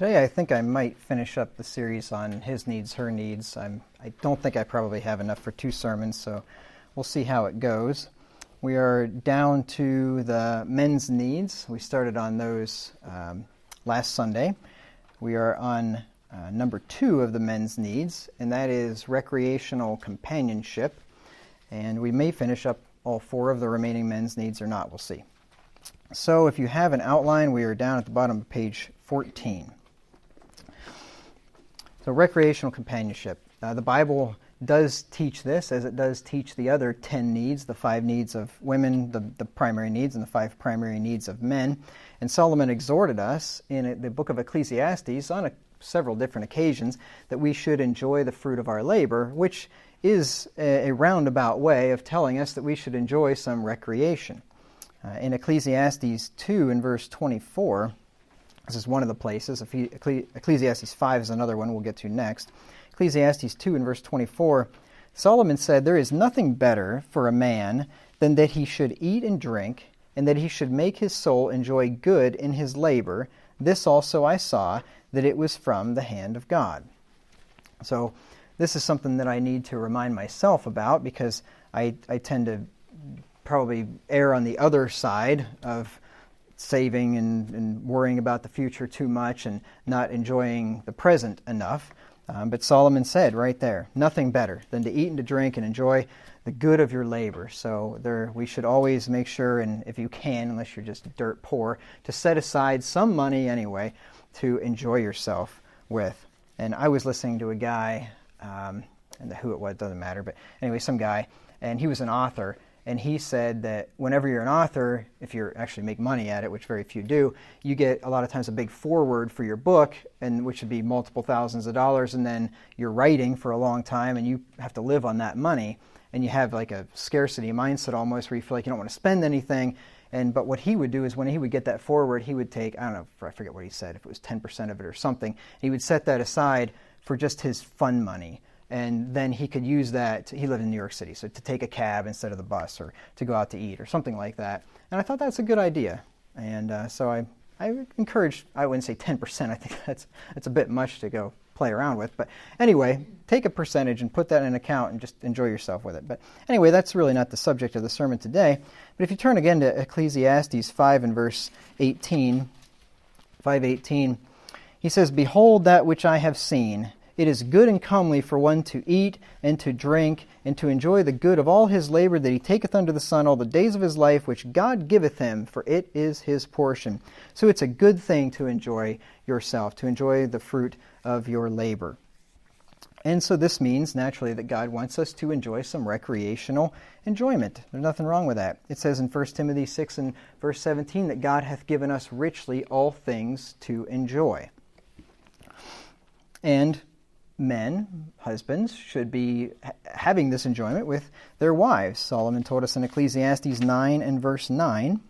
Today I think I might finish up the series on his needs, her needs. I don't think I probably have enough for 2 sermons, so we'll see how it goes. We are down to the men's needs. We started on those last Sunday. We are on number 2 of the men's needs, and that is recreational companionship. And we may finish up all 4 of the remaining men's needs or not. We'll see. So if you have an outline, we are down at the bottom of page 14. So recreational companionship. The Bible does teach this, as it does teach the other 10 needs, the 5 needs of women, the primary needs, and the 5 primary needs of men. And Solomon exhorted us in the book of Ecclesiastes on several different occasions that we should enjoy the fruit of our labor, which is a roundabout way of telling us that we should enjoy some recreation. In Ecclesiastes 2 and verse 24, this is one of the places. Ecclesiastes 5 is another one we'll get to next. Ecclesiastes 2 and verse 24, Solomon said, "There is nothing better for a man than that he should eat and drink, and that he should make his soul enjoy good in his labor. This also I saw, that it was from the hand of God." So this is something that I need to remind myself about, because I tend to probably err on the other side of saving and worrying about the future too much and not enjoying the present enough. But Solomon said right there, nothing better than to eat and to drink and enjoy the good of your labor. So we should always make sure, and if you can, unless you're just dirt poor, to set aside some money anyway to enjoy yourself with. And I was listening to a guy, and who it was doesn't matter, but anyway, some guy, and he was an author. And he said that whenever you're an author, if you actually make money at it, which very few do, you get a lot of times a big foreword for your book, and which would be multiple thousands of dollars, and then you're writing for a long time, and you have to live on that money, and you have like a scarcity mindset almost, where you feel like you don't want to spend anything. But what he would do is when he would get that foreword, he would take, I forget what he said, if it was 10% of it or something, he would set that aside for just his fun money. And then he could use that, he lived in New York City, so to take a cab instead of the bus, or to go out to eat, or something like that. And I thought that's a good idea. And so I encourage, I wouldn't say 10%, I think that's a bit much to go play around with. But anyway, take a percentage and put that in an account and just enjoy yourself with it. But anyway, that's really not the subject of the sermon today. But if you turn again to Ecclesiastes 5 and verse 18, 5:18, he says, "Behold that which I have seen. It is good and comely for one to eat and to drink, and to enjoy the good of all his labor that he taketh under the sun all the days of his life, which God giveth him, for it is his portion." So it's a good thing to enjoy yourself, to enjoy the fruit of your labor. And so this means, naturally, that God wants us to enjoy some recreational enjoyment. There's nothing wrong with that. It says in 1 Timothy 6 and verse 17 that God hath given us richly all things to enjoy. And men, husbands, should be having this enjoyment with their wives. Solomon told us in Ecclesiastes 9 and verse 9,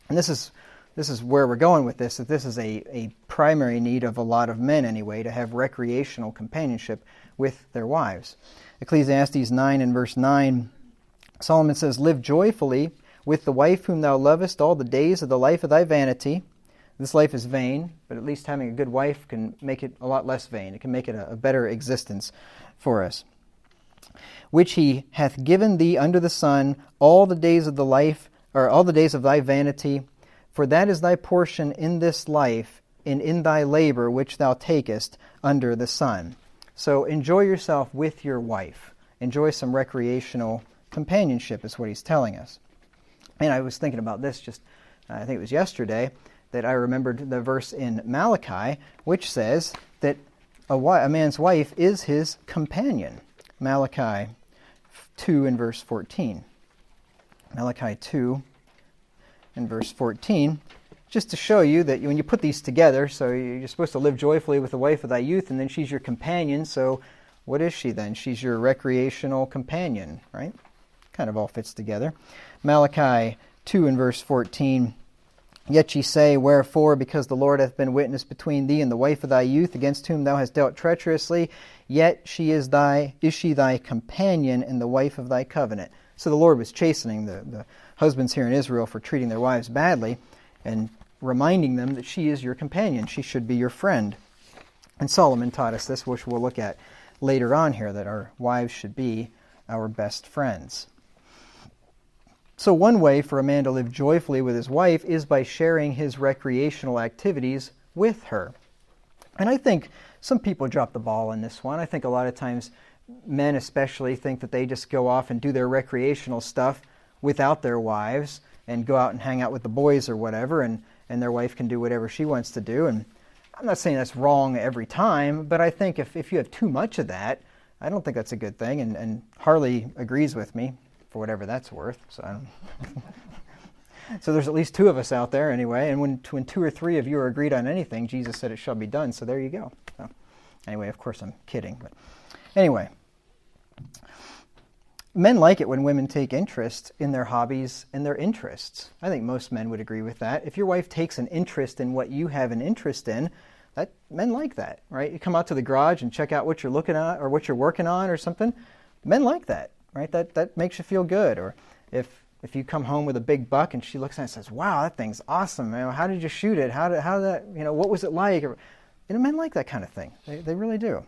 and this is where we're going with this, that this is a primary need of a lot of men anyway, to have recreational companionship with their wives. Ecclesiastes 9 and verse 9, Solomon says, "Live joyfully with the wife whom thou lovest all the days of the life of thy vanity." This life is vain, but at least having a good wife can make it a lot less vain. It can make it a better existence for us. "Which he hath given thee under the sun all the days of the life, or all the days of thy vanity, for that is thy portion in this life, and in thy labor which thou takest under the sun." So enjoy yourself with your wife. Enjoy some recreational companionship is what he's telling us. And I was thinking about this just, I think it was yesterday, that I remembered the verse in Malachi, which says that a man's wife is his companion. Malachi 2 and verse 14. Malachi 2 and verse 14, just to show you that when you put these together, so you're supposed to live joyfully with the wife of thy youth, and then she's your companion, so what is she then? She's your recreational companion, right? Kind of all fits together. Malachi 2 and verse 14, "Yet ye say, Wherefore? Because the Lord hath been witness between thee and the wife of thy youth, against whom thou hast dealt treacherously. Yet is she thy companion and the wife of thy covenant." So the Lord was chastening the husbands here in Israel for treating their wives badly, and reminding them that she is your companion. She should be your friend. And Solomon taught us this, which we'll look at later on here, that our wives should be our best friends. So one way for a man to live joyfully with his wife is by sharing his recreational activities with her. And I think some people drop the ball on this one. I think a lot of times men especially think that they just go off and do their recreational stuff without their wives and go out and hang out with the boys or whatever, and their wife can do whatever she wants to do. And I'm not saying that's wrong every time, but I think if you have too much of that, I don't think that's a good thing. And Harley agrees with me, for whatever that's worth. So so there's at least two of us out there anyway. And when two or three of you are agreed on anything, Jesus said it shall be done. So there you go. So anyway, of course I'm kidding. But anyway, men like it when women take interest in their hobbies and their interests. I think most men would agree with that. If your wife takes an interest in what you have an interest in, men like that, right? You come out to the garage and check out what you're looking at or what you're working on or something. Men like that, right? That makes you feel good. Or if you come home with a big buck and she looks at it and says, "Wow, that thing's awesome. How did you shoot it? How did that? What was it like?" Or, men like that kind of thing. They really do.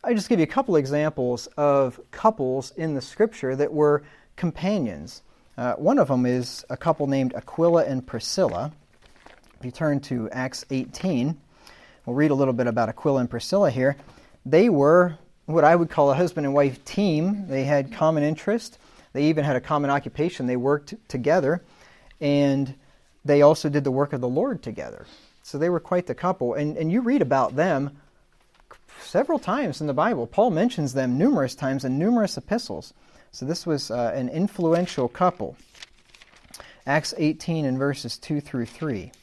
I just give you a couple examples of couples in the Scripture that were companions. One of them is a couple named Aquila and Priscilla. If you turn to Acts 18, we'll read a little bit about Aquila and Priscilla here. They were what I would call a husband and wife team. They had common interest. They even had a common occupation. They worked together, and they also did the work of the Lord together. So they were quite the couple. And you read about them several times in the Bible. Paul mentions them numerous times in numerous epistles. So this was an influential couple. Acts 18 and verses 2 through 3.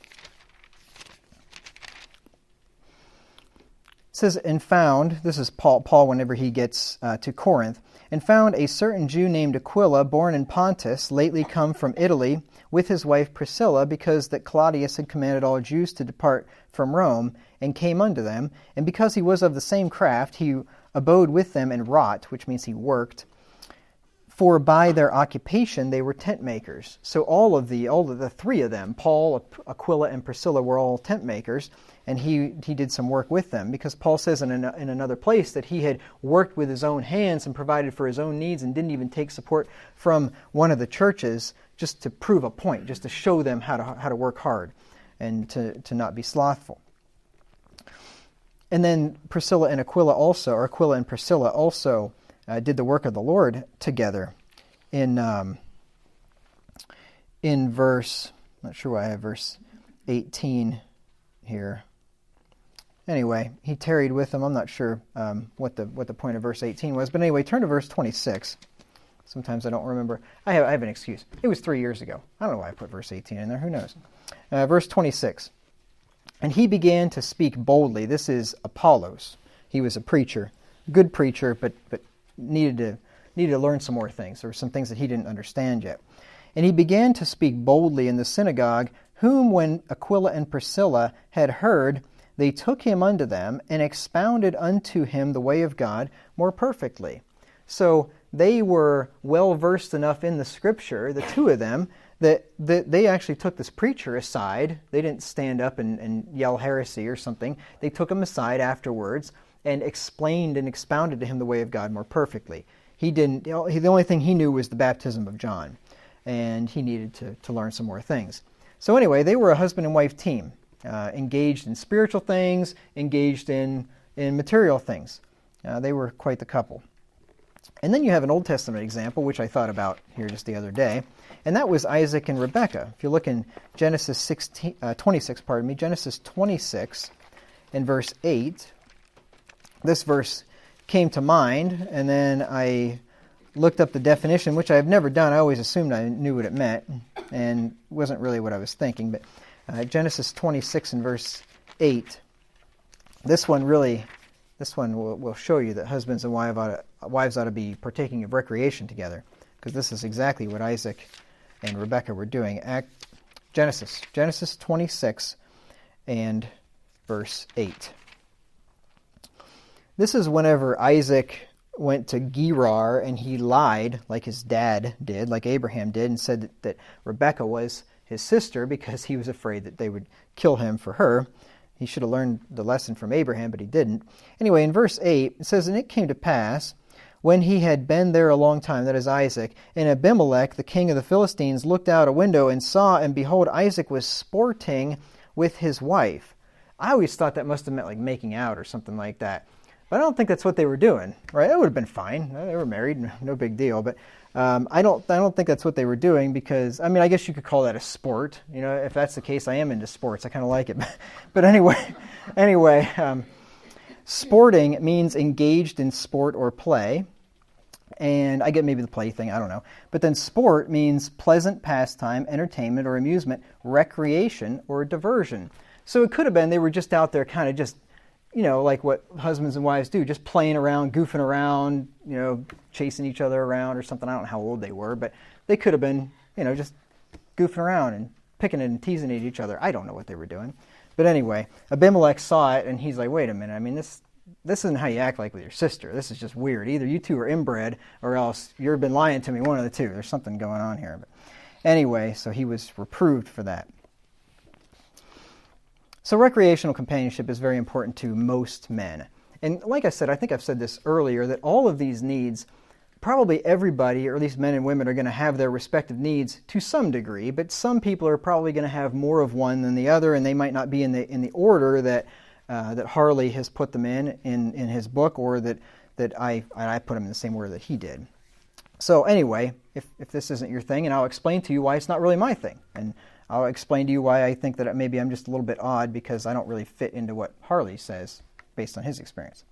It says, "And found," this is Paul whenever he gets to Corinth, "and found a certain Jew named Aquila, born in Pontus, lately come from Italy, with his wife Priscilla, because that Claudius had commanded all Jews to depart from Rome, and came unto them. And because he was of the same craft, he abode with them and wrought," which means he worked, "for by their occupation they were tent makers." So all of the three of them, Paul, Aquila, and Priscilla, were all tent makers, and he did some work with them, because Paul says in another place that he had worked with his own hands and provided for his own needs and didn't even take support from one of the churches, just to prove a point, just to show them how to work hard and to not be slothful. And then Aquila and Priscilla also did the work of the Lord together. In verse, I'm not sure why I have verse 18 here. Anyway, he tarried with them. I'm not sure what the point of verse 18 was, but anyway, turn to verse 26. Sometimes I don't remember. I have an excuse. It was 3 years ago. I don't know why I put verse 18 in there. Who knows? Verse 26. "And he began to speak boldly." This is Apollos. He was a preacher, good preacher, but needed to learn some more things. There were some things that he didn't understand yet. "And he began to speak boldly in the synagogue, whom when Aquila and Priscilla had heard, they took him unto them, and expounded unto him the way of God more perfectly." So they were well versed enough in the Scripture, the two of them, that they actually took this preacher aside. They didn't stand up and yell heresy or something. They took him aside afterwards and explained and expounded to him the way of God more perfectly. The only thing he knew was the baptism of John, and he needed to learn some more things. So anyway, they were a husband and wife team, engaged in spiritual things, engaged in material things. They were quite the couple. And then you have an Old Testament example, which I thought about here just the other day, and that was Isaac and Rebekah. If you look in Genesis 26 and verse 8, this verse came to mind, and then I looked up the definition, which I've never done. I always assumed I knew what it meant, and it wasn't really what I was thinking. But Genesis 26 and verse 8, this one will show you that husbands and wives ought to be partaking of recreation together, because this is exactly what Isaac and Rebekah were doing. Genesis 26 and verse 8. This is whenever Isaac went to Gerar and he lied like his dad did, like Abraham did, and said that Rebekah was his sister because he was afraid that they would kill him for her. He should have learned the lesson from Abraham, but he didn't. Anyway, in verse 8, it says, "And it came to pass, when he had been there a long time," that is Isaac, "and Abimelech, the king of the Philistines, looked out a window and saw, and behold, Isaac was sporting with his wife." I always thought that must have meant like making out or something like that. But I don't think that's what they were doing, right? That would have been fine. They were married, no big deal. But I don't think that's what they were doing because, I mean, I guess you could call that a sport. You know, if that's the case, I am into sports. I kind of like it. But anyway, sporting means engaged in sport or play. And I get maybe the play thing, I don't know. But then sport means pleasant pastime, entertainment or amusement, recreation or diversion. So it could have been they were just out there kind of just, you know, like what husbands and wives do, just playing around, goofing around, you know, chasing each other around or something. I don't know how old they were, but they could have been, you know, just goofing around and picking it and teasing at each other. I don't know what they were doing. But anyway, Abimelech saw it and he's like, wait a minute, I mean, this isn't how you act like with your sister. This is just weird. Either you two are inbred or else you've been lying to me, one of the two. There's something going on here. But anyway, so he was reproved for that. So recreational companionship is very important to most men. And like I said, I think I've said this earlier, that all of these needs, probably everybody, or at least men and women, are going to have their respective needs to some degree, but some people are probably going to have more of one than the other, and they might not be in the order that Harley has put them in his book, or that I put them in the same order that he did. So anyway, if this isn't your thing, and I'll explain to you why it's not really my thing, and I'll explain to you why I think that maybe I'm just a little bit odd because I don't really fit into what Harley says based on his experience.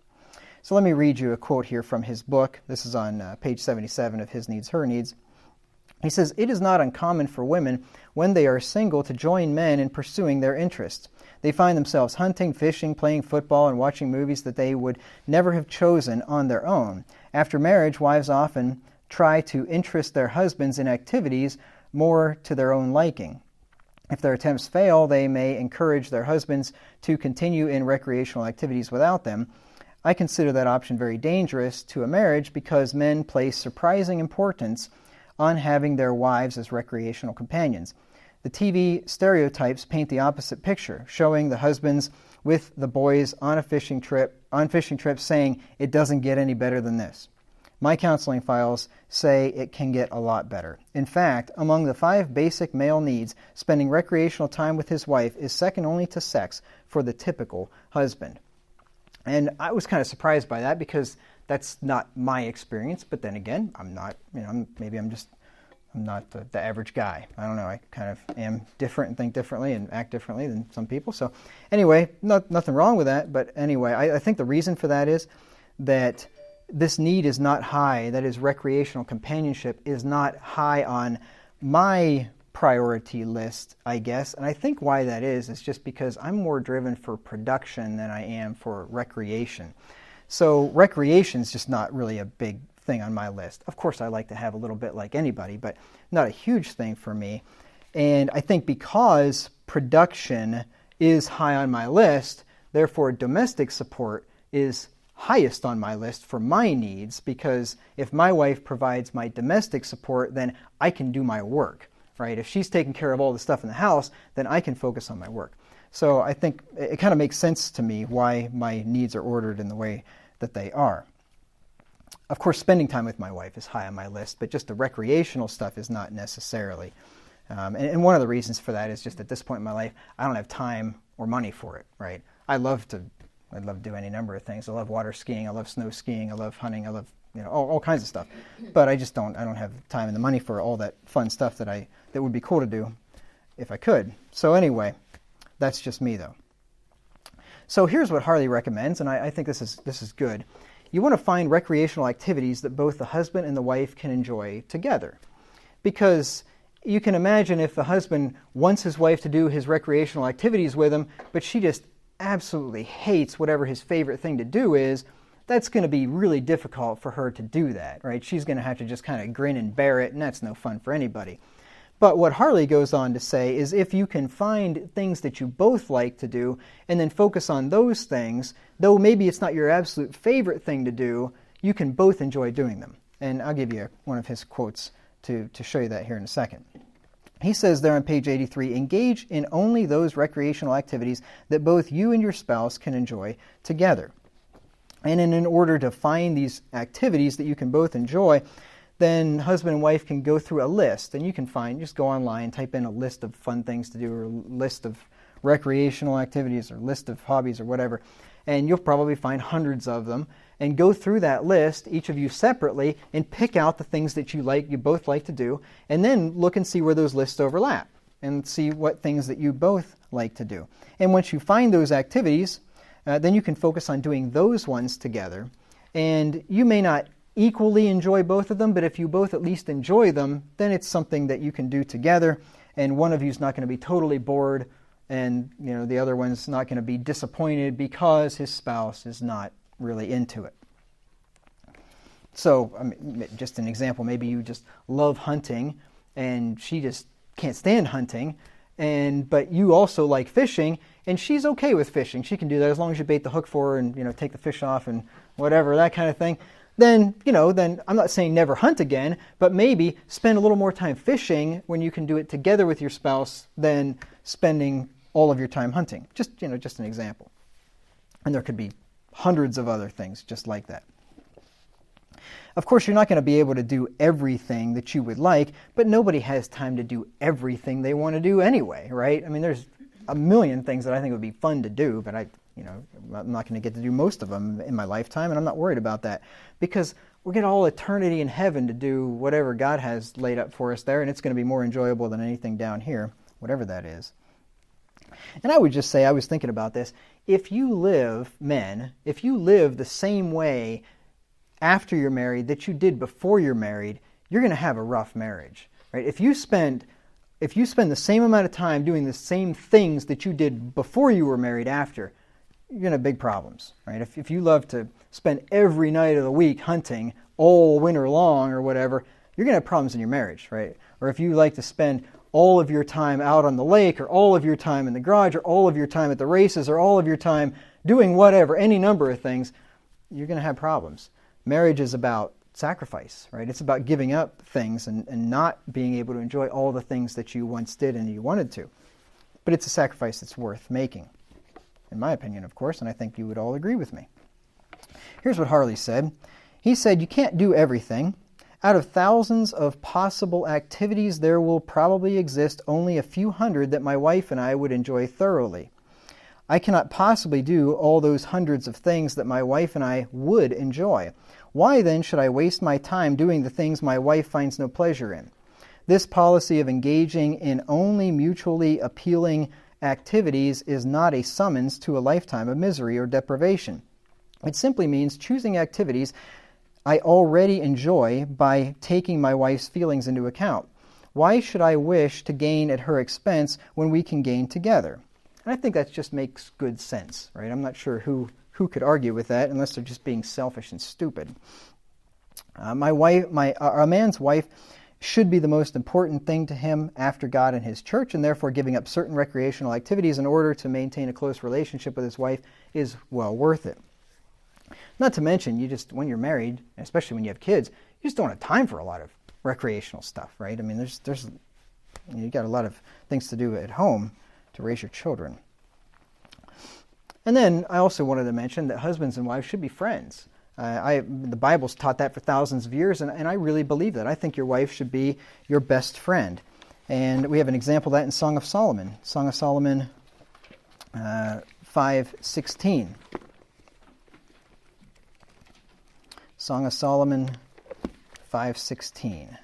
So let me read you a quote here from his book. This is on page 77 of His Needs, Her Needs. He says, "It is not uncommon for women, when they are single, to join men in pursuing their interests. They find themselves hunting, fishing, playing football, and watching movies that they would never have chosen on their own. After marriage, wives often try to interest their husbands in activities more to their own liking. If their attempts fail, they may encourage their husbands to continue in recreational activities without them. I consider that option very dangerous to a marriage because men place surprising importance on having their wives as recreational companions. The TV stereotypes paint the opposite picture, showing the husbands with the boys on fishing trips saying, 'It doesn't get any better than this.' My counseling files say it can get a lot better. In fact, among the 5 basic male needs, spending recreational time with his wife is second only to sex for the typical husband." And I was kind of surprised by that because that's not my experience. But then again, I'm not, I'm not the average guy. I don't know. I kind of am different and think differently and act differently than some people. So anyway, nothing wrong with that. But anyway, I think the reason for that is that this need is not high. That is, recreational companionship is not high on my priority list, I guess. And I think why that is just because I'm more driven for production than I am for recreation. So recreation is just not really a big thing on my list. Of course, I like to have a little bit like anybody, but not a huge thing for me. And I think because production is high on my list, therefore domestic support is highest on my list for my needs, because if my wife provides my domestic support, then I can do my work, right? If she's taking care of all the stuff in the house, then I can focus on my work. So I think it kind of makes sense to me why my needs are ordered in the way that they are. Of course, spending time with my wife is high on my list, but just the recreational stuff is not necessarily. And one of the reasons for that is just at this point in my life, I don't have time or money for it, right? I'd love to do any number of things. I love water skiing. I love snow skiing. I love hunting. I love all kinds of stuff. But I don't have the time and the money for all that fun stuff that would be cool to do if I could. So anyway, that's just me though. So here's what Harley recommends, and I think this is good. You want to find recreational activities that both the husband and the wife can enjoy together. Because you can imagine if the husband wants his wife to do his recreational activities with him, but she just absolutely hates whatever his favorite thing to do is, that's going to be really difficult for her to do that, right? She's going to have to just kind of grin and bear it, and that's no fun for anybody. But what Harley goes on to say is if you can find things that you both like to do and then focus on those things, though maybe it's not your absolute favorite thing to do, you can both enjoy doing them. And I'll give you one of his quotes to show you that here in a second. He says there on page 83, engage in only those recreational activities that both you and your spouse can enjoy together. And in order to find these activities that you can both enjoy, then husband and wife can go through a list, and you can just go online, type in a list of fun things to do, or a list of recreational activities, or list of hobbies, or whatever, and you'll probably find hundreds of them, and go through that list, each of you separately, and pick out the things that you both like to do, and then look and see where those lists overlap, and see what things that you both like to do. And once you find those activities, then you can focus on doing those ones together, and you may not equally enjoy both of them, but if you both at least enjoy them, then it's something that you can do together, and one of you is not going to be totally bored, and the other one's not going to be disappointed because his spouse is not really into it. So, just an example, maybe you just love hunting, and she just can't stand hunting, but you also like fishing, and she's okay with fishing. She can do that as long as you bait the hook for her and take the fish off and whatever, that kind of thing. Then I'm not saying never hunt again, but maybe spend a little more time fishing when you can do it together with your spouse than spending all of your time hunting. Just an example. And there could be hundreds of other things just like that. Of course, you're not going to be able to do everything that you would like, but nobody has time to do everything they want to do anyway, right? There's a million things that I think would be fun to do, but I'm not going to get to do most of them in my lifetime, and I'm not worried about that, because we'll get all eternity in heaven to do whatever God has laid up for us there, and it's going to be more enjoyable than anything down here, whatever that is. And I would just say, I was thinking about this, if you live the same way after you're married that you did before you're married, you're going to have a rough marriage, right? If you spend the same amount of time doing the same things that you did before you were married after, you're going to have big problems, right? If you love to spend every night of the week hunting all winter long or whatever, you're going to have problems in your marriage, right? Or if you like to spend all of your time out on the lake, or all of your time in the garage, or all of your time at the races, or all of your time doing whatever, any number of things, you're going to have problems. Marriage is about sacrifice, right? It's about giving up things and not being able to enjoy all the things that you once did and you wanted to. But it's a sacrifice that's worth making, in my opinion, of course, and I think you would all agree with me. Here's what Harley said. He said, you can't do everything. Out of thousands of possible activities, there will probably exist only a few hundred that my wife and I would enjoy thoroughly. I cannot possibly do all those hundreds of things that my wife and I would enjoy. Why then should I waste my time doing the things my wife finds no pleasure in? This policy of engaging in only mutually appealing activities is not a summons to a lifetime of misery or deprivation. It simply means choosing activities I already enjoy by taking my wife's feelings into account. Why should I wish to gain at her expense when we can gain together? And I think that just makes good sense, right? I'm not sure who could argue with that unless they're just being selfish and stupid. A man's wife should be the most important thing to him after God and his church, and therefore giving up certain recreational activities in order to maintain a close relationship with his wife is well worth it. Not to mention, when you're married, especially when you have kids, you just don't have time for a lot of recreational stuff, right? You got a lot of things to do at home to raise your children. And then I also wanted to mention that husbands and wives should be friends. The Bible's taught that for thousands of years, and I really believe that. I think your wife should be your best friend. And we have an example of that in Song of Solomon. Song of Solomon 5:16. Song of Solomon 5:16.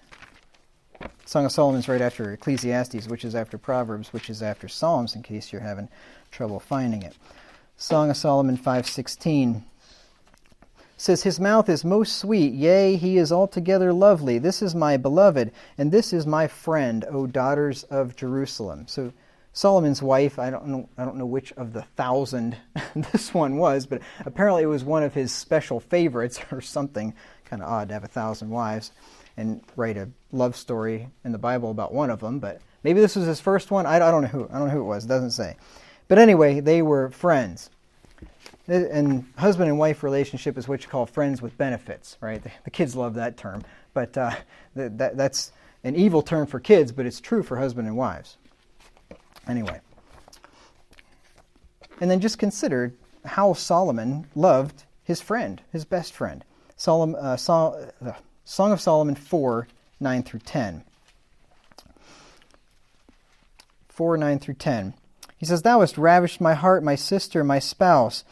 Song of Solomon's right after Ecclesiastes, which is after Proverbs, which is after Psalms, in case you're having trouble finding it. Song of Solomon 5:16 says, his mouth is most sweet, yea, he is altogether lovely. This is my beloved, and this is my friend, O daughters of Jerusalem. So Solomon's wife, I don't know which of the 1,000 this one was, but apparently it was one of his special favorites or something. Kind of odd to have 1,000 wives and write a love story in the Bible about one of them, but maybe this was his first one. I don't know who it was. It doesn't say. But anyway, they were friends. And husband and wife relationship is what you call friends with benefits, right? The kids love that term, but that's an evil term for kids, but it's true for husband and wives. Anyway. And then just consider how Solomon loved his friend, his best friend. Song of Solomon 4, 9 through 10. 4, 9 through 10. He says, "Thou hast ravished my heart, my sister, my spouse."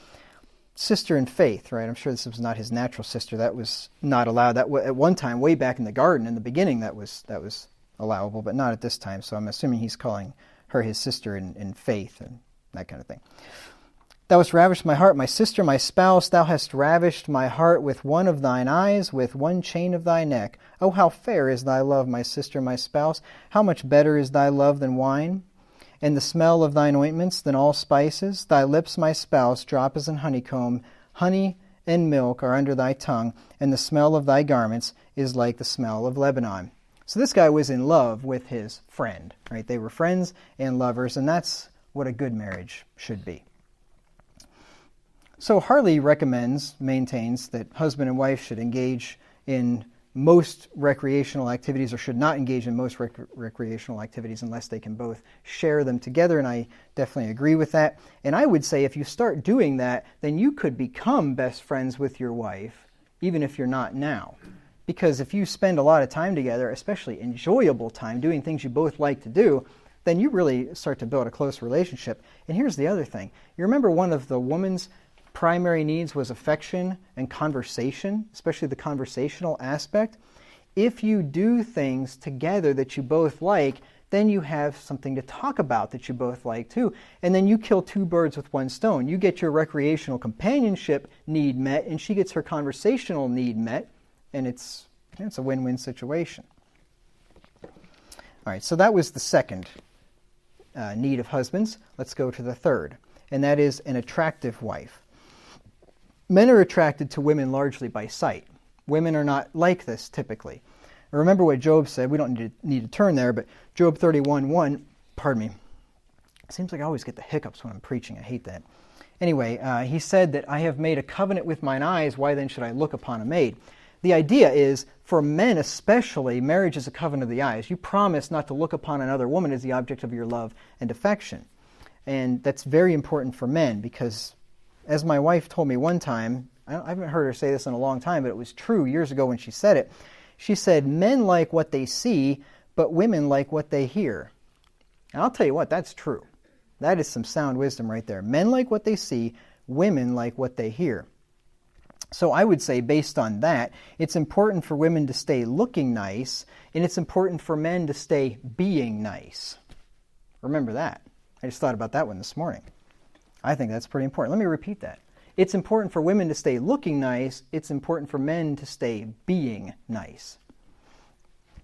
Sister in faith, right? I'm sure this was not his natural sister. That was not allowed. That at one time, way back in the garden, in the beginning, that was allowable, but not at this time. So I'm assuming he's calling her his sister in faith and that kind of thing. "Thou hast ravished my heart, my sister, my spouse. Thou hast ravished my heart with one of thine eyes, with one chain of thy neck. Oh, how fair is thy love, my sister, my spouse! How much better is thy love than wine? And the smell of thine ointments than all spices. Thy lips, my spouse, drop as an honeycomb. Honey and milk are under thy tongue, and the smell of thy garments is like the smell of Lebanon." So this guy was in love with his friend, right? They were friends and lovers, and that's what a good marriage should be. So Harley maintains that husband and wife should engage in most recreational activities, or should not engage in most recreational activities unless they can both share them together, and I definitely agree with that. And I would say if you start doing that, then you could become best friends with your wife, even if you're not now. Because if you spend a lot of time together, especially enjoyable time, doing things you both like to do, then you really start to build a close relationship. And here's the other thing. You remember one of the woman's primary needs was affection and conversation, especially the conversational aspect. If you do things together that you both like, then you have something to talk about that you both like too. And then you kill two birds with one stone. You get your recreational companionship need met, and she gets her conversational need met, and it's a win-win situation. All right, so that was the second need of husbands. Let's go to the third, and that is an attractive wife. Men are attracted to women largely by sight. Women are not like this typically. Remember what Job said. We don't need to turn there, but Job 31:1, pardon me. It seems like I always get the hiccups when I'm preaching. I hate that. Anyway, he said that I have made a covenant with mine eyes. Why then should I look upon a maid? The idea is, for men especially, marriage is a covenant of the eyes. You promise not to look upon another woman as the object of your love and affection. And that's very important for men because, as my wife told me one time, I haven't heard her say this in a long time, but it was true years ago when she said it. She said, men like what they see, but women like what they hear. And I'll tell you what, that's true. That is some sound wisdom right there. Men like what they see, women like what they hear. So I would say, based on that, it's important for women to stay looking nice, and it's important for men to stay being nice. Remember that. I just thought about that one this morning. I think that's pretty important. Let me repeat that. It's important for women to stay looking nice. It's important for men to stay being nice.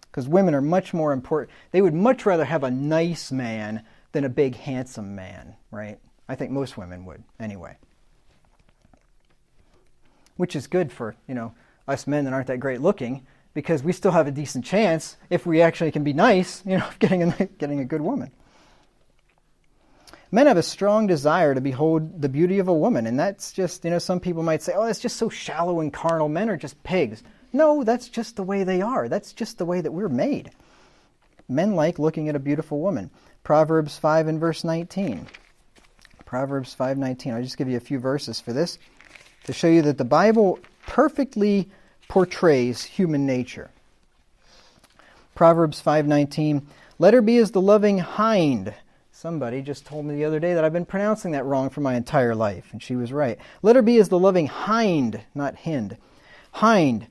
Because women are much more important. They would much rather have a nice man than a big, handsome man, right? I think most women would, anyway. Which is good for, us men that aren't that great looking, because we still have a decent chance, if we actually can be nice, of getting a good woman. Men have a strong desire to behold the beauty of a woman, and that's just, some people might say, oh, that's just so shallow and carnal. Men are just pigs. No, that's just the way they are. That's just the way that we're made. Men like looking at a beautiful woman. Proverbs 5 and verse 19. Proverbs 5:19. I'll just give you a few verses for this to show you that the Bible perfectly portrays human nature. Proverbs 5:19. Let her be as the loving hind. Somebody just told me the other day that I've been pronouncing that wrong for my entire life, and she was right. Let her be as the loving hind, not hind. Hind,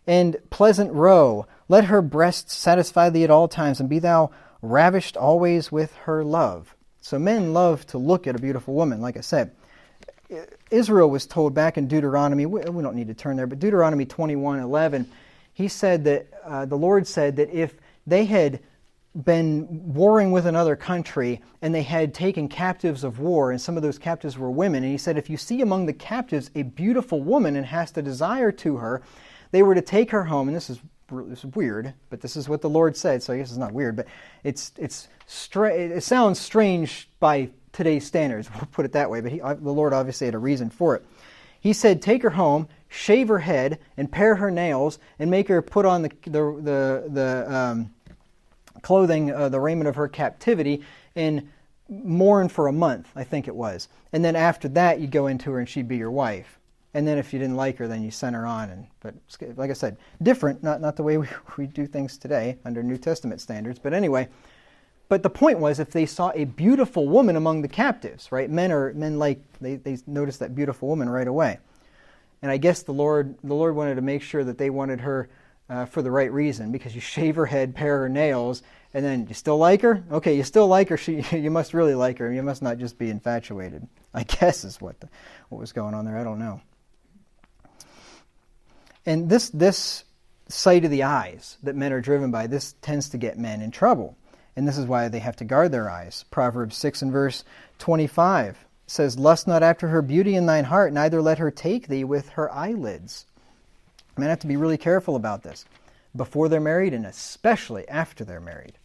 and pleasant roe. Let her breasts satisfy thee at all times, and be thou ravished always with her love. So men love to look at a beautiful woman, like I said. Israel was told back in Deuteronomy, we don't need to turn there, but Deuteronomy 21:11, he said that the Lord said that if they had been warring with another country and they had taken captives of war, and some of those captives were women, and he said if you see among the captives a beautiful woman and hast a desire to her, they were to take her home. And this is weird, but this is what the Lord said, so I guess it's not weird, but it sounds strange by today's standards, we'll put it that way, but the Lord obviously had a reason for it. He said, take her home, shave her head, and pare her nails, and make her put on clothing, the raiment of her captivity, and mourn for a month, I think it was. And then after that, you go into her and she'd be your wife. And then if you didn't like her, then you sent her on. But like I said, different, not the way we do things today under New Testament standards. But anyway, but the point was, if they saw a beautiful woman among the captives, right? Men like they noticed that beautiful woman right away. And I guess the Lord wanted to make sure that they wanted her for the right reason, because you shave her head, pare her nails, and then you still like her? Okay, you still like her. You must really like her. You must not just be infatuated, I guess is what was going on there. I don't know. And this sight of the eyes that men are driven by, this tends to get men in trouble. And this is why they have to guard their eyes. Proverbs 6 and verse 25 says, "Lust not after her beauty in thine heart, neither let her take thee with her eyelids." Men have to be really careful about this before they're married and especially after they're married.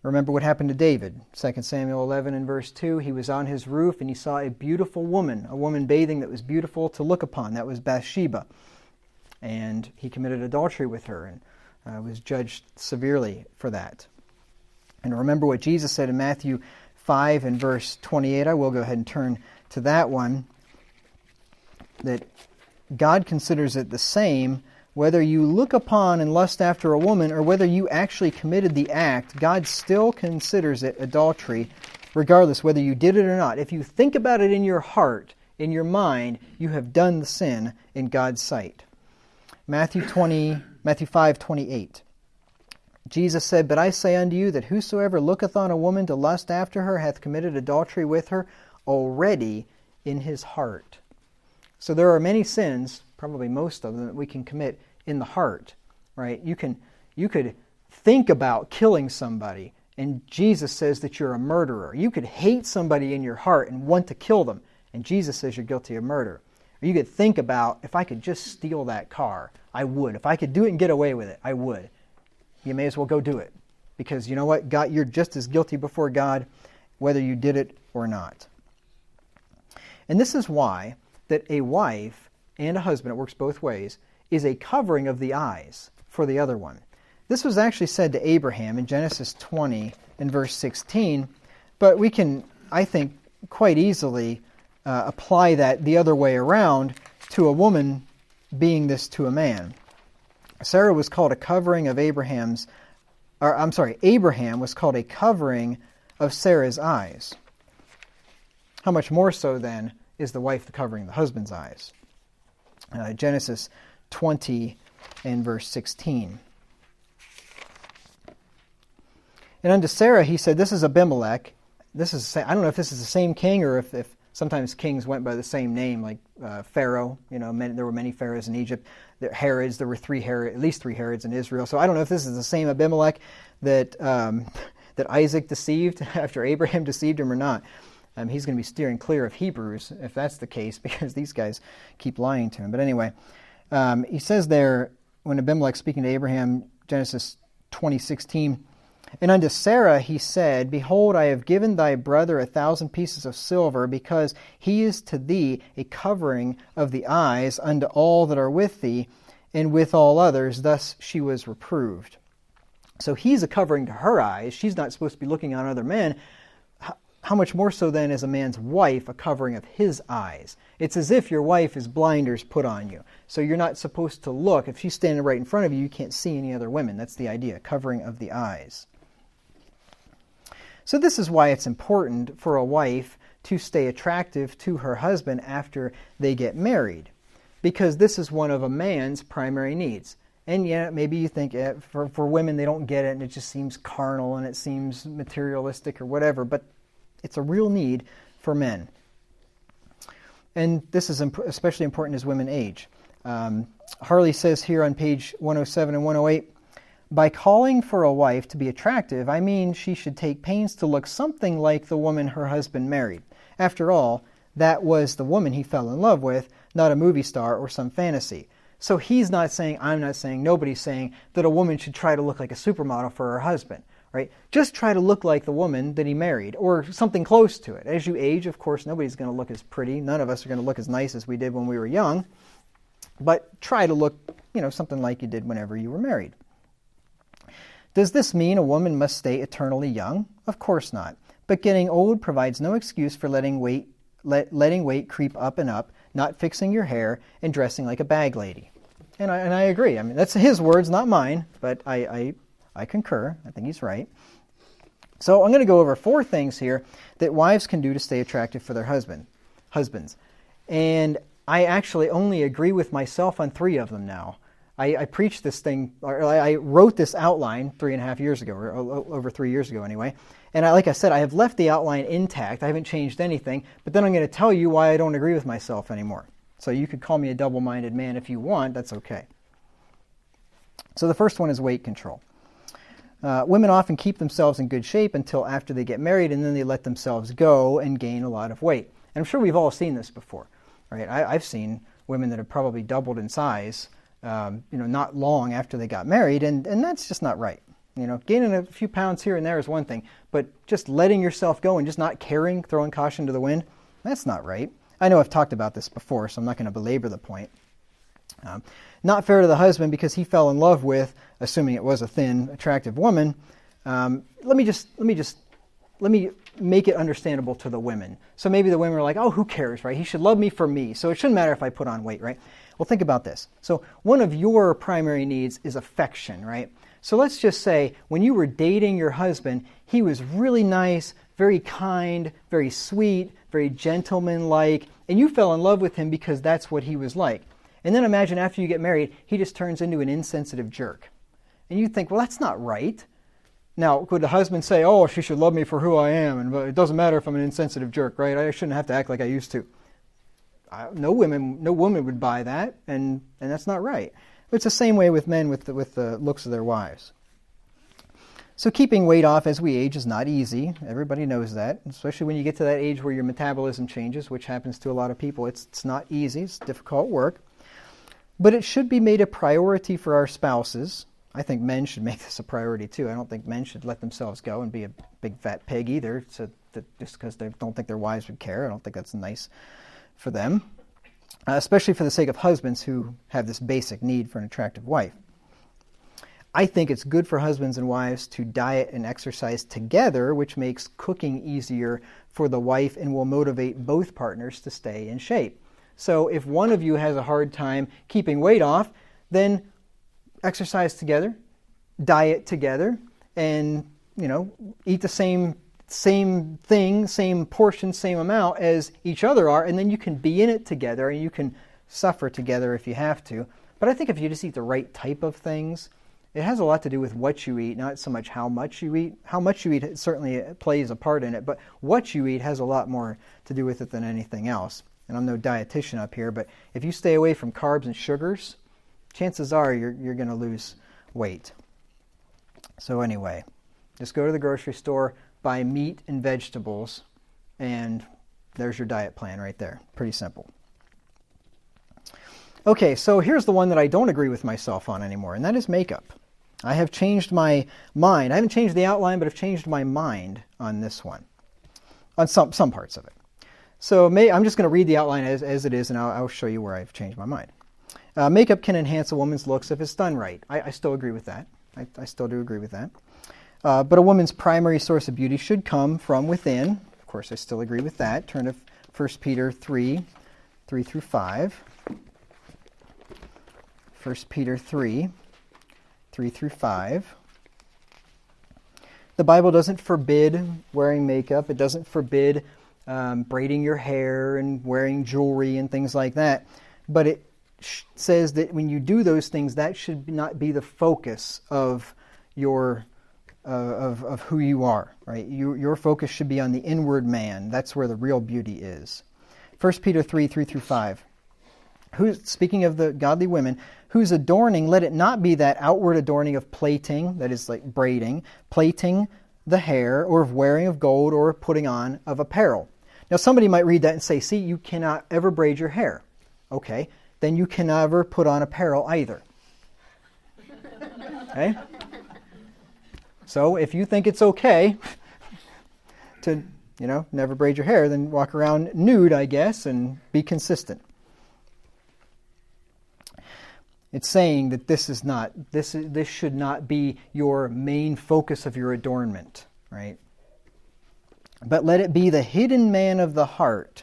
Remember what happened to David. 2 Samuel 11 and verse 2, he was on his roof and he saw a beautiful woman, a woman bathing that was beautiful to look upon. That was Bathsheba. And he committed adultery with her and was judged severely for that. And remember what Jesus said in Matthew 5 and verse 28. I will go ahead and turn to that one. That God considers it the same whether you look upon and lust after a woman or whether you actually committed the act. God still considers it adultery, regardless whether you did it or not. If you think about it in your heart, in your mind, you have done the sin in God's sight. Matthew 5:28. Jesus said, "But I say unto you that whosoever looketh on a woman to lust after her hath committed adultery with her already in his heart." So there are many sins, probably most of them, that we can commit in the heart, right? You could think about killing somebody, and Jesus says that you're a murderer. You could hate somebody in your heart and want to kill them, and Jesus says you're guilty of murder. Or you could think about, if I could just steal that car, I would. If I could do it and get away with it, I would. You may as well go do it. Because you know what? God, you're just as guilty before God, whether you did it or not. And this is why that a wife and a husband, it works both ways, is a covering of the eyes for the other one. This was actually said to Abraham in Genesis 20 and verse 16, but we can, I think, quite easily apply that the other way around to a woman being this to a man. Abraham was called a covering of Sarah's eyes. How much more so then is the wife the covering of the husband's eyes? Genesis 20 and verse 16. And unto Sarah he said, this is Abimelech. I don't know if this is the same king or if sometimes kings went by the same name, like Pharaoh. There were many pharaohs in Egypt. There were at least three Herods in Israel. So I don't know if this is the same Abimelech that Isaac deceived after Abraham deceived him or not. He's going to be steering clear of Hebrews if that's the case, because these guys keep lying to him. But anyway, he says there, when Abimelech speaking to Abraham, Genesis 20:16, and unto Sarah he said, Behold, I have given thy brother 1,000 pieces of silver, because he is to thee a covering of the eyes unto all that are with thee, and with all others. Thus she was reproved. So he's a covering to her eyes. She's not supposed to be looking on other men. How much more so then is a man's wife a covering of his eyes? It's as if your wife is blinders put on you. So you're not supposed to look. If she's standing right in front of you, you can't see any other women. That's the idea, covering of the eyes. So this is why it's important for a wife to stay attractive to her husband after they get married, because this is one of a man's primary needs. And yet, maybe you think for women they don't get it and it just seems carnal and it seems materialistic or whatever, but it's a real need for men. And this is especially important as women age. Harley says here on page 107 and 108, by calling for a wife to be attractive, I mean she should take pains to look something like the woman her husband married. After all, that was the woman he fell in love with, not a movie star or some fantasy. So he's not saying, I'm not saying, nobody's saying that a woman should try to look like a supermodel for her husband. Right? Just try to look like the woman that he married, or something close to it. As you age, of course, nobody's going to look as pretty. None of us are going to look as nice as we did when we were young. But try to look, something like you did whenever you were married. Does this mean a woman must stay eternally young? Of course not. But getting old provides no excuse for letting weight creep up and up, not fixing your hair, and dressing like a bag lady. And I agree. I mean, that's his words, not mine, but I concur. I think he's right. So I'm going to go over 4 things here that wives can do to stay attractive for their husbands. And I actually only agree with myself on 3 of them now. I preached this thing, or I wrote this outline 3.5 years ago, or over 3 years ago anyway. And like I said, I have left the outline intact. I haven't changed anything. But then I'm going to tell you why I don't agree with myself anymore. So you could call me a double-minded man if you want. That's okay. So the first one is weight control. Women often keep themselves in good shape until after they get married, and then they let themselves go and gain a lot of weight. And I'm sure we've all seen this before, right? I've seen women that have probably doubled in size, not long after they got married, and that's just not right. Gaining a few pounds here and there is one thing, but just letting yourself go and just not caring, throwing caution to the wind, that's not right. I know I've talked about this before, so I'm not going to belabor the point. Not fair to the husband because he fell in love with, assuming it was a thin, attractive woman. Let me make it understandable to the women. So maybe the women are like, oh, who cares, right? He should love me for me, so it shouldn't matter if I put on weight, right? Well, think about this. So one of your primary needs is affection, right? So let's just say when you were dating your husband, he was really nice, very kind, very sweet, very gentlemanlike, and you fell in love with him because that's what he was like. And then imagine after you get married, he just turns into an insensitive jerk. And you think, well, that's not right. Now, could the husband say, oh, she should love me for who I am, and it doesn't matter if I'm an insensitive jerk, right? I shouldn't have to act like I used to. No woman would buy that, and that's not right. It's the same way with men with the looks of their wives. So keeping weight off as we age is not easy. Everybody knows that, especially when you get to that age where your metabolism changes, which happens to a lot of people. It's not easy. It's difficult work. But it should be made a priority for our spouses. I think men should make this a priority too. I don't think men should let themselves go and be a big fat pig either, so that just because they don't think their wives would care. I don't think that's nice for them, especially for the sake of husbands who have this basic need for an attractive wife. I think it's good for husbands and wives to diet and exercise together, which makes cooking easier for the wife and will motivate both partners to stay in shape. So if one of you has a hard time keeping weight off, then exercise together, diet together, and eat the same thing, same portion, same amount as each other are, and then you can be in it together and you can suffer together if you have to. But I think if you just eat the right type of things, it has a lot to do with what you eat, not so much how much you eat. How much you eat certainly plays a part in it, but what you eat has a lot more to do with it than anything else. And I'm no dietitian up here, but if you stay away from carbs and sugars, chances are you're going to lose weight. So anyway, just go to the grocery store, buy meat and vegetables, and there's your diet plan right there. Pretty simple. Okay, so here's the one that I don't agree with myself on anymore, and that is makeup. I have changed my mind. I haven't changed the outline, but I've changed my mind on this one, on some parts of it. So I'm just going to read the outline as it is, and I'll show you where I've changed my mind. Makeup can enhance a woman's looks if it's done right. I still agree with that. I still do agree with that. But a woman's primary source of beauty should come from within. Of course, I still agree with that. Turn to 1 Peter 3 through 5. 1 Peter 3 through 5. The Bible doesn't forbid wearing makeup. It doesn't forbid braiding your hair and wearing jewelry and things like that. But it says that when you do those things, that should not be the focus of your of who you are, right? Your focus should be on the inward man. That's where the real beauty is. 1 Peter 3 through 5. Speaking of the godly women, whose adorning, let it not be that outward adorning of plaiting, that is like braiding, plaiting the hair, or of wearing of gold, or putting on of apparel. Now somebody might read that and say, see, you cannot ever braid your hair. Okay, then you can never put on apparel either. Okay? So if you think it's okay to, never braid your hair, then walk around nude, I guess, and be consistent. It's saying that this should not be your main focus of your adornment, right? But let it be the hidden man of the heart.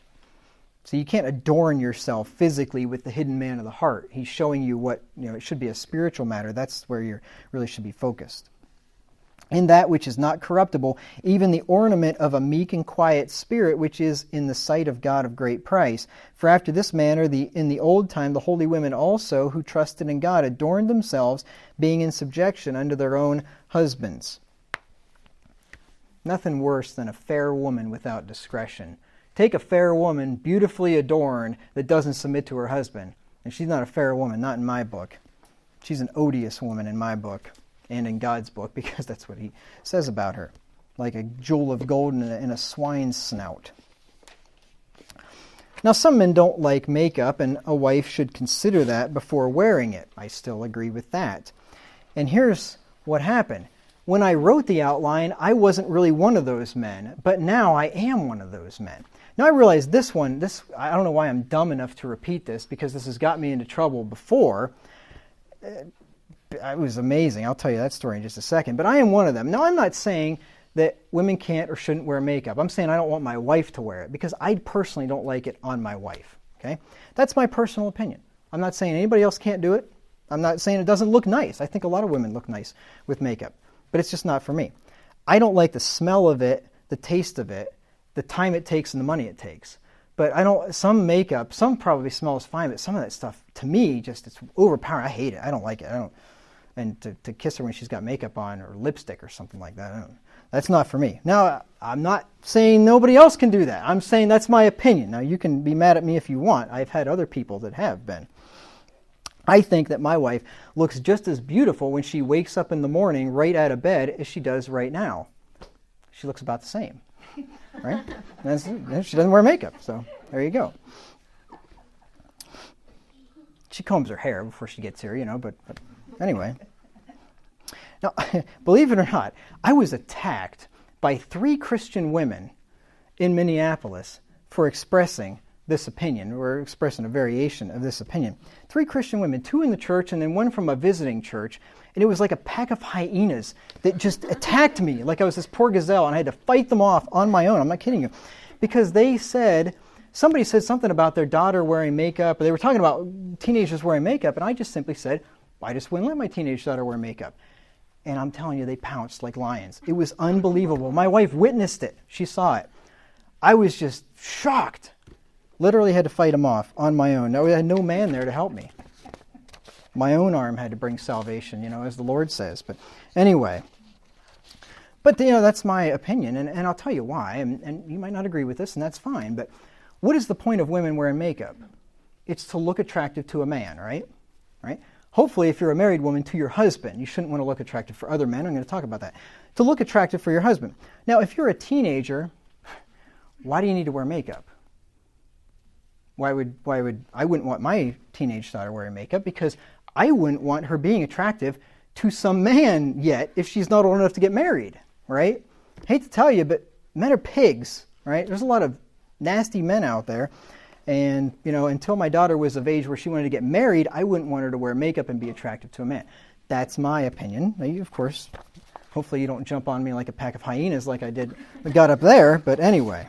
So you can't adorn yourself physically with the hidden man of the heart. He's showing you what, it should be a spiritual matter. That's where you really should be focused. In that which is not corruptible, even the ornament of a meek and quiet spirit, which is in the sight of God of great price. For after this manner, in the old time, the holy women also, who trusted in God, adorned themselves, being in subjection unto their own husbands. Nothing worse than a fair woman without discretion. Take a fair woman, beautifully adorned, that doesn't submit to her husband. And she's not a fair woman, not in my book. She's an odious woman in my book. And in God's book, because that's what he says about her. Like a jewel of gold in a swine's snout. Now, some men don't like makeup, and a wife should consider that before wearing it. I still agree with that. And here's what happened. When I wrote the outline, I wasn't really one of those men, but now I am one of those men. Now I realize this, I don't know why I'm dumb enough to repeat this, because this has got me into trouble before. It was amazing. I'll tell you that story in just a second. But I am one of them. Now, I'm not saying that women can't or shouldn't wear makeup. I'm saying I don't want my wife to wear it because I personally don't like it on my wife. Okay? That's my personal opinion. I'm not saying anybody else can't do it. I'm not saying it doesn't look nice. I think a lot of women look nice with makeup. But it's just not for me. I don't like the smell of it, the taste of it, the time it takes and the money it takes. But some makeup, some probably smells fine, but some of that stuff, to me, just it's overpowering. I hate it. I don't like it. And to kiss her when she's got makeup on or lipstick or something like that, that's not for me. Now, I'm not saying nobody else can do that. I'm saying that's my opinion. Now, you can be mad at me if you want. I've had other people that have been. I think that my wife looks just as beautiful when she wakes up in the morning right out of bed as she does right now. She looks about the same, right? And she doesn't wear makeup, so there you go. She combs her hair before she gets here, but anyway. Now, believe it or not, I was attacked by 3 Christian women in Minneapolis for expressing this opinion, or expressing a variation of this opinion. 3 Christian women, 2 in the church and then 1 from a visiting church, and it was like a pack of hyenas that just attacked me like I was this poor gazelle, and I had to fight them off on my own. I'm not kidding you. Because somebody said something about their daughter wearing makeup, or they were talking about teenagers wearing makeup, and I just simply said, I just wouldn't let my teenage daughter wear makeup. And I'm telling you, they pounced like lions. It was unbelievable. My wife witnessed it. She saw it. I was just shocked. Literally had to fight them off on my own. I had no man there to help me. My own arm had to bring salvation, as the Lord says. But anyway. But, that's my opinion, and I'll tell you why. And you might not agree with this, and that's fine. But what is the point of women wearing makeup? It's to look attractive to a man, right? Right? Hopefully, if you're a married woman, to your husband. You shouldn't want to look attractive for other men. I'm going to talk about that. To look attractive for your husband. Now, if you're a teenager, why do you need to wear makeup? I wouldn't want my teenage daughter wearing makeup because I wouldn't want her being attractive to some man yet if she's not old enough to get married, right? I hate to tell you, but men are pigs, right? There's a lot of nasty men out there. And, until my daughter was of age where she wanted to get married, I wouldn't want her to wear makeup and be attractive to a man. That's my opinion. Now, of course, hopefully you don't jump on me like a pack of hyenas like I got up there, but anyway.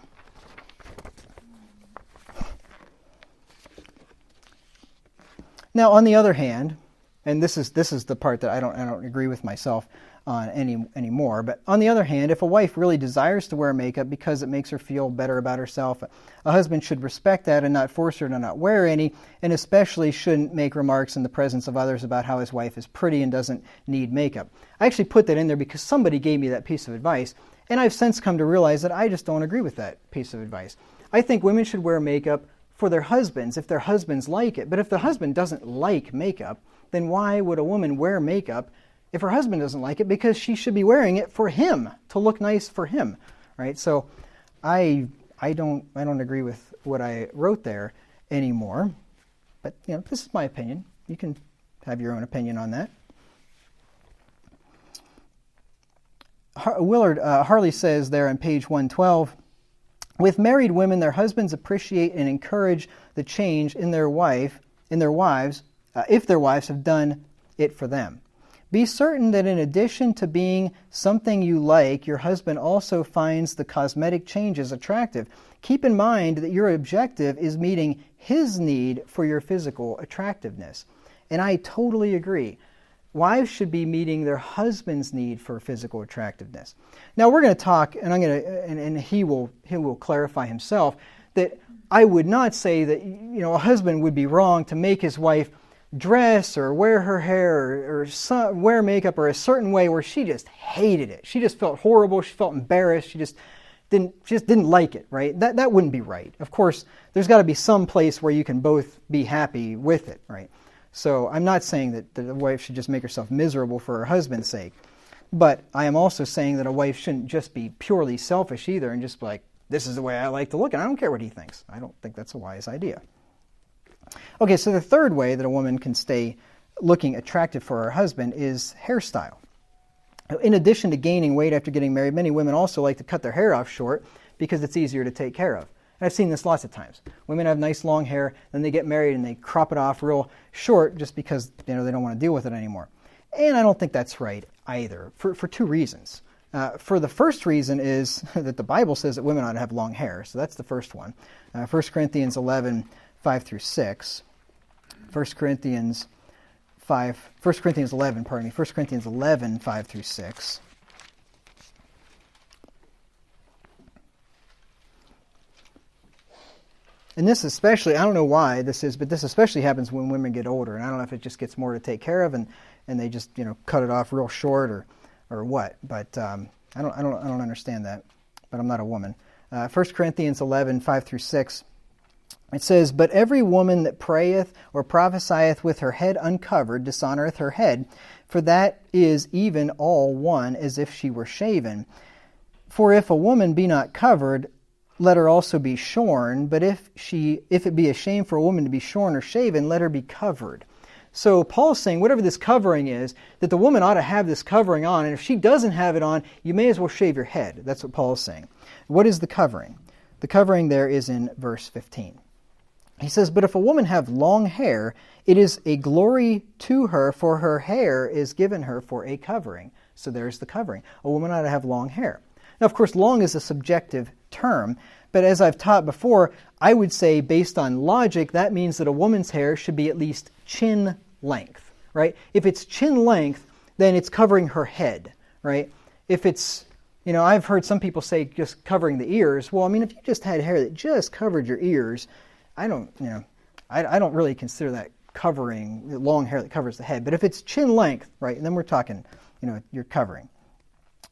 Now, on the other hand, and this is the part that I don't agree with myself on anymore, but on the other hand, if a wife really desires to wear makeup because it makes her feel better about herself, a husband should respect that and not force her to not wear any, and especially shouldn't make remarks in the presence of others about how his wife is pretty and doesn't need makeup. I actually put that in there because somebody gave me that piece of advice, and I've since come to realize that I just don't agree with that piece of advice. I think women should wear makeup for their husbands if their husbands like it, but if the husband doesn't like makeup, then why would a woman wear makeup if her husband doesn't like it? Because she should be wearing it for him, to look nice for him, right? So I don't agree with what I wrote there anymore. But this is my opinion. You can have your own opinion on that. Harley says there on page 112, with married women, their husbands appreciate and encourage the change in their wives if their wives have done it for them. Be certain that in addition to being something you like, your husband also finds the cosmetic changes attractive. Keep in mind that your objective is meeting his need for your physical attractiveness. And I totally agree. Wives should be meeting their husband's need for physical attractiveness. Now we're going to talk, and he will clarify himself, that I would not say that a husband would be wrong to make his wife dress or wear her hair or wear makeup or a certain way where she just hated it. She just felt horrible. She felt embarrassed. She just didn't like it, right? That wouldn't be right. Of course, there's got to be some place where you can both be happy with it, right? So I'm not saying that the wife should just make herself miserable for her husband's sake. But I am also saying that a wife shouldn't just be purely selfish either and just be like, this is the way I like to look, and I don't care what he thinks. I don't think that's a wise idea. Okay, so the third way that a woman can stay looking attractive for her husband is hairstyle. In addition to gaining weight after getting married, many women also like to cut their hair off short because it's easier to take care of. And I've seen this lots of times. Women have nice long hair, then they get married and they crop it off real short just because they don't want to deal with it anymore. And I don't think that's right either, for two reasons. For the first reason is that the Bible says that women ought to have long hair, so that's the first one. 1 Corinthians 11, 5 through 6. 1 Corinthians 11, 5 through 6. And this especially, I don't know why this is, but this especially happens when women get older. And I don't know if it just gets more to take care of and they just, cut it off real short or what. But I don't understand that. But I'm not a woman. 1 Corinthians 11, 5 through 6. It says, "But every woman that prayeth or prophesieth with her head uncovered dishonoreth her head, for that is even all one as if she were shaven. For if a woman be not covered, let her also be shorn, but if it be a shame for a woman to be shorn or shaven, let her be covered." So Paul's saying whatever this covering is, that the woman ought to have this covering on, and if she doesn't have it on, you may as well shave your head. That's what Paul is saying. What is the covering? The covering there is in verse 15. He says, "But if a woman have long hair, it is a glory to her, for her hair is given her for a covering." So there's the covering. A woman ought to have long hair. Now, of course, long is a subjective term, but as I've taught before, I would say, based on logic, that means that a woman's hair should be at least chin length, right? If it's chin length, then it's covering her head, right? If it's, I've heard some people say just covering the ears. Well, if you just had hair that just covered your ears, I don't really consider that covering, long hair that covers the head. But if it's chin length, right, then we're talking, you're covering.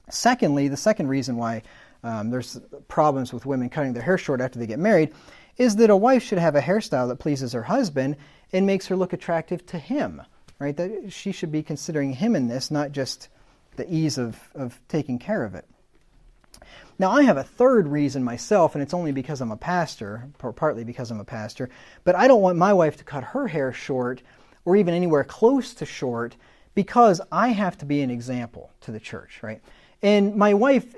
Secondly, the second reason why there's problems with women cutting their hair short after they get married is that a wife should have a hairstyle that pleases her husband and makes her look attractive to him, right? That she should be considering him in this, not just the ease of taking care of it. Now, I have a third reason myself, and it's only because I'm a pastor, or partly because I'm a pastor, but I don't want my wife to cut her hair short or even anywhere close to short because I have to be an example to the church, right? And my wife,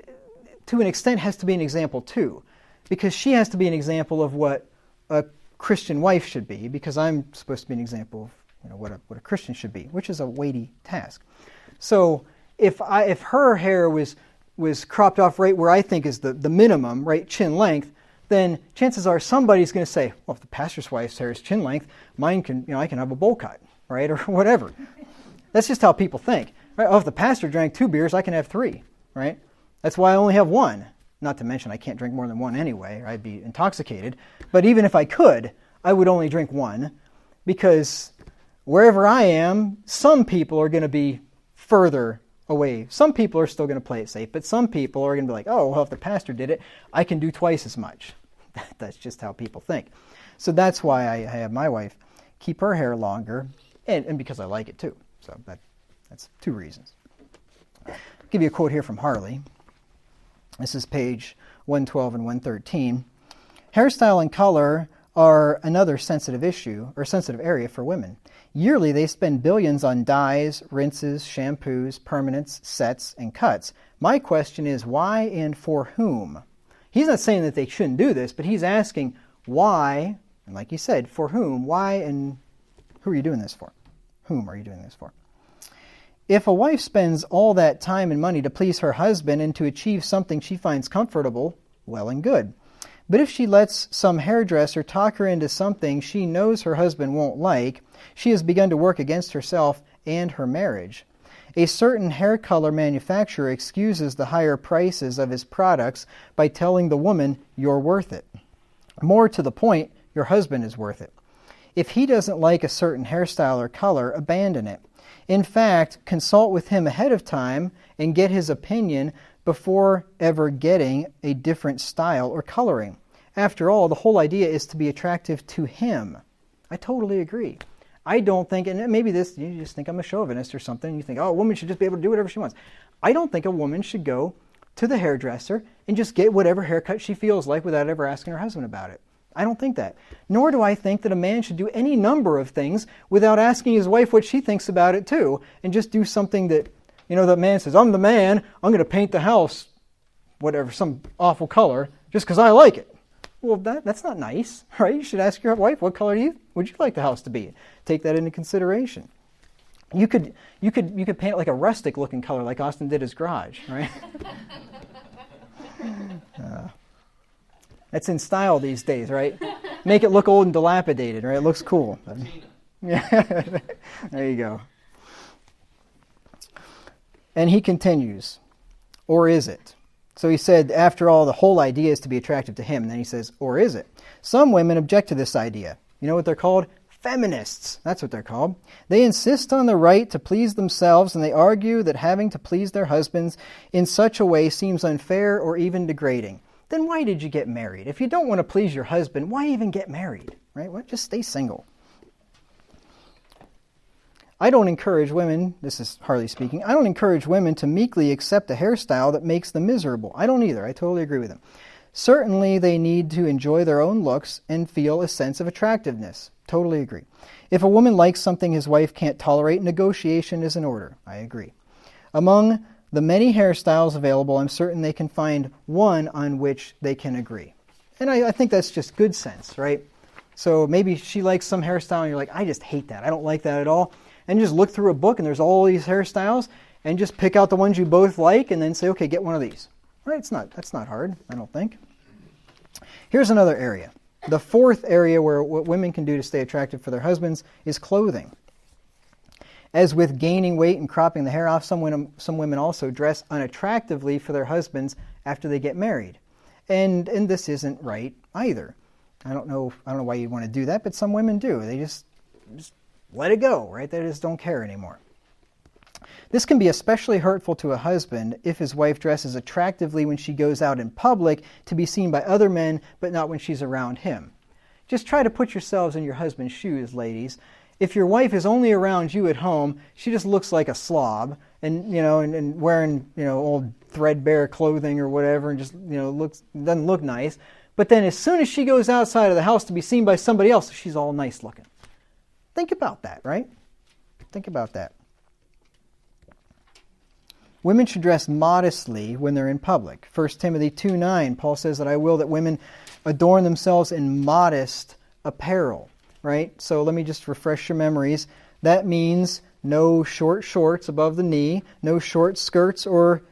to an extent, has to be an example too, because she has to be an example of what a Christian wife should be, because I'm supposed to be an example of what a Christian should be, which is a weighty task. So if her hair was cropped off right where I think is the minimum, right, chin length, then chances are somebody's going to say, well, if the pastor's wife's hair is chin length, mine can, I can have a bowl cut, right, or whatever. That's just how people think. Right? Oh, if the pastor drank 2 beers, I can have 3, right? That's why I only have 1. Not to mention I can't drink more than 1 anyway, or I'd be intoxicated. But even if I could, I would only drink 1, because wherever I am, some people are going to be further away. Some people are still going to play it safe, but some people are going to be like, oh, well, if the pastor did it, I can do twice as much. That's just how people think. So that's why I have my wife keep her hair longer, and because I like it too. So that's 2 reasons. I'll give you a quote here from Harley. This is page 112 and 113. "Hairstyle and color are another sensitive issue, or sensitive area for women. Yearly, they spend billions on dyes, rinses, shampoos, permanents, sets, and cuts. My question is, why and for whom?" He's not saying that they shouldn't do this, but he's asking why, and like he said, for whom, why, and who are you doing this for? Whom are you doing this for? If a wife spends all that time and money to please her husband and to achieve something she finds comfortable, well and good. But if she lets some hairdresser talk her into something she knows her husband won't like, she has begun to work against herself and her marriage. A certain hair color manufacturer excuses the higher prices of his products by telling the woman, "You're worth it." More to the point, your husband is worth it. If he doesn't like a certain hairstyle or color, abandon it. In fact, consult with him ahead of time and get his opinion before ever getting a different style or coloring. After all, the whole idea is to be attractive to him. I totally agree. I don't think, and maybe this, you just think I'm a chauvinist or something, and you think, oh, a woman should just be able to do whatever she wants. I don't think a woman should go to the hairdresser and just get whatever haircut she feels like without ever asking her husband about it. I don't think that. Nor do I think that a man should do any number of things without asking his wife what she thinks about it too, and just do something that, that man says, I'm the man, I'm going to paint the house, whatever, some awful color, just because I like it. Well, that's not nice, right? You should ask your wife, what color would you like the house to be? Take that into consideration. You could paint it like a rustic looking color, like Austin did his garage, right? That's in style these days, right? Make it look old and dilapidated, right? It looks cool. Yeah, there you go. And he continues, or is it? So he said, after all, the whole idea is to be attractive to him. And then he says, or is it? Some women object to this idea. You know what they're called? Feminists. That's what they're called. They insist on the right to please themselves, and they argue that having to please their husbands in such a way seems unfair or even degrading. Then why did you get married? If you don't want to please your husband, why even get married? Right? Well, just stay single. I don't encourage women, this is Harley speaking, I don't encourage women to meekly accept a hairstyle that makes them miserable. I don't either. I totally agree with him. Certainly they need to enjoy their own looks and feel a sense of attractiveness. Totally agree. If a woman likes something his wife can't tolerate, negotiation is in order. I agree. Among the many hairstyles available, I'm certain they can find one on which they can agree. And I think that's just good sense, right? So maybe she likes some hairstyle and you're like, I just hate that. I don't like that at all. And just look through a book and there's all these hairstyles and just pick out the ones you both like and then say, okay, get one of these. Right? That's not hard, I don't think. Here's another area. The fourth area where what women can do to stay attractive for their husbands is clothing. As with gaining weight and cropping the hair off, some women also dress unattractively for their husbands after they get married. And this isn't right either. I don't know why you'd want to do that, but some women do. They just let it go, right? They just don't care anymore. This can be especially hurtful to a husband if his wife dresses attractively when she goes out in public to be seen by other men, but not when she's around him. Just try to put yourselves in your husband's shoes, ladies. If your wife is only around you at home, she just looks like a slob and wearing, old threadbare clothing or whatever and just, doesn't look nice. But then as soon as she goes outside of the house to be seen by somebody else, she's all nice looking. Think about that, right? Think about that. Women should dress modestly when they're in public. 1 Timothy 2:9, Paul says that I will that women adorn themselves in modest apparel, right? So let me just refresh your memories. That means no short shorts above the knee, no short skirts or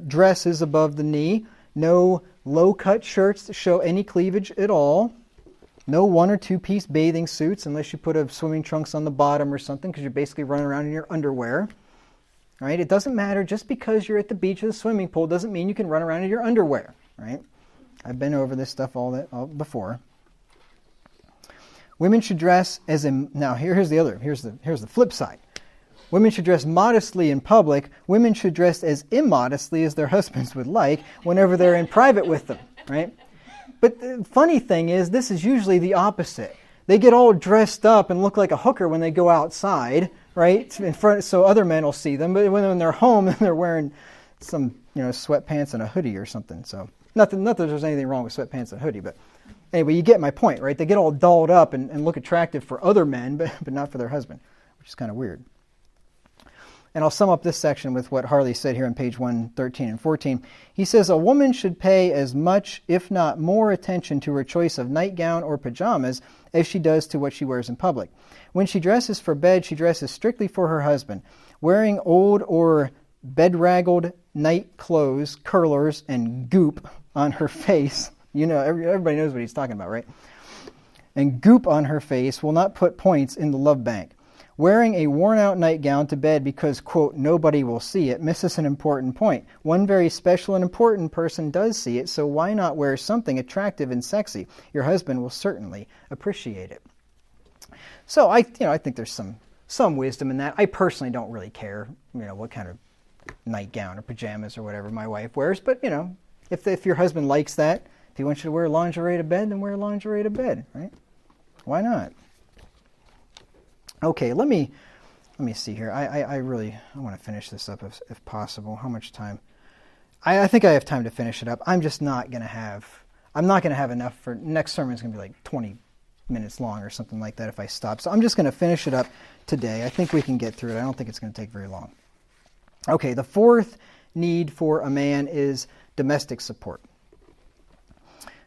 dresses above the knee, no low-cut shirts that show any cleavage at all, no one or two-piece bathing suits unless you put a swimming trunks on the bottom or something because you're basically running around in your underwear. Right? It doesn't matter just because you're at the beach or the swimming pool doesn't mean you can run around in your underwear. Right? I've been over this stuff all before. Women should dress now here's the flip side. Women should dress modestly in public. Women should dress as immodestly as their husbands would like whenever they're in private with them. Right? But the funny thing is, this is usually the opposite. They get all dressed up and look like a hooker when they go outside, right, in front, so other men will see them. But when they're home, they're wearing some, sweatpants and a hoodie or something. So not that there's anything wrong with sweatpants and a hoodie, but anyway, you get my point, right? They get all dolled up and look attractive for other men, but not for their husband, which is kind of weird. And I'll sum up this section with what Harley said here on page 113 and 14. He says, a woman should pay as much, if not more, attention to her choice of nightgown or pajamas as she does to what she wears in public. When she dresses for bed, she dresses strictly for her husband. Wearing old or bedraggled night clothes, curlers, and goop on her face. You know, everybody knows what he's talking about, right? And goop on her face will not put points in the love bank. Wearing a worn-out nightgown to bed because, quote, nobody will see it misses an important point. One very special and important person does see it, so why not wear something attractive and sexy? Your husband will certainly appreciate it. So I think there's some wisdom in that. I personally don't really care, what kind of nightgown or pajamas or whatever my wife wears, but if your husband likes that, if he wants you to wear lingerie to bed, then wear lingerie to bed, right? Why not? Okay, let me see here. I want to finish this up if possible. How much time? I think I have time to finish it up. I'm not going to have enough for next sermon. Is going to be like 20 minutes long or something like that if I stop. So I'm just going to finish it up today. I think we can get through it. I don't think it's going to take very long. Okay, the fourth need for a man is domestic support.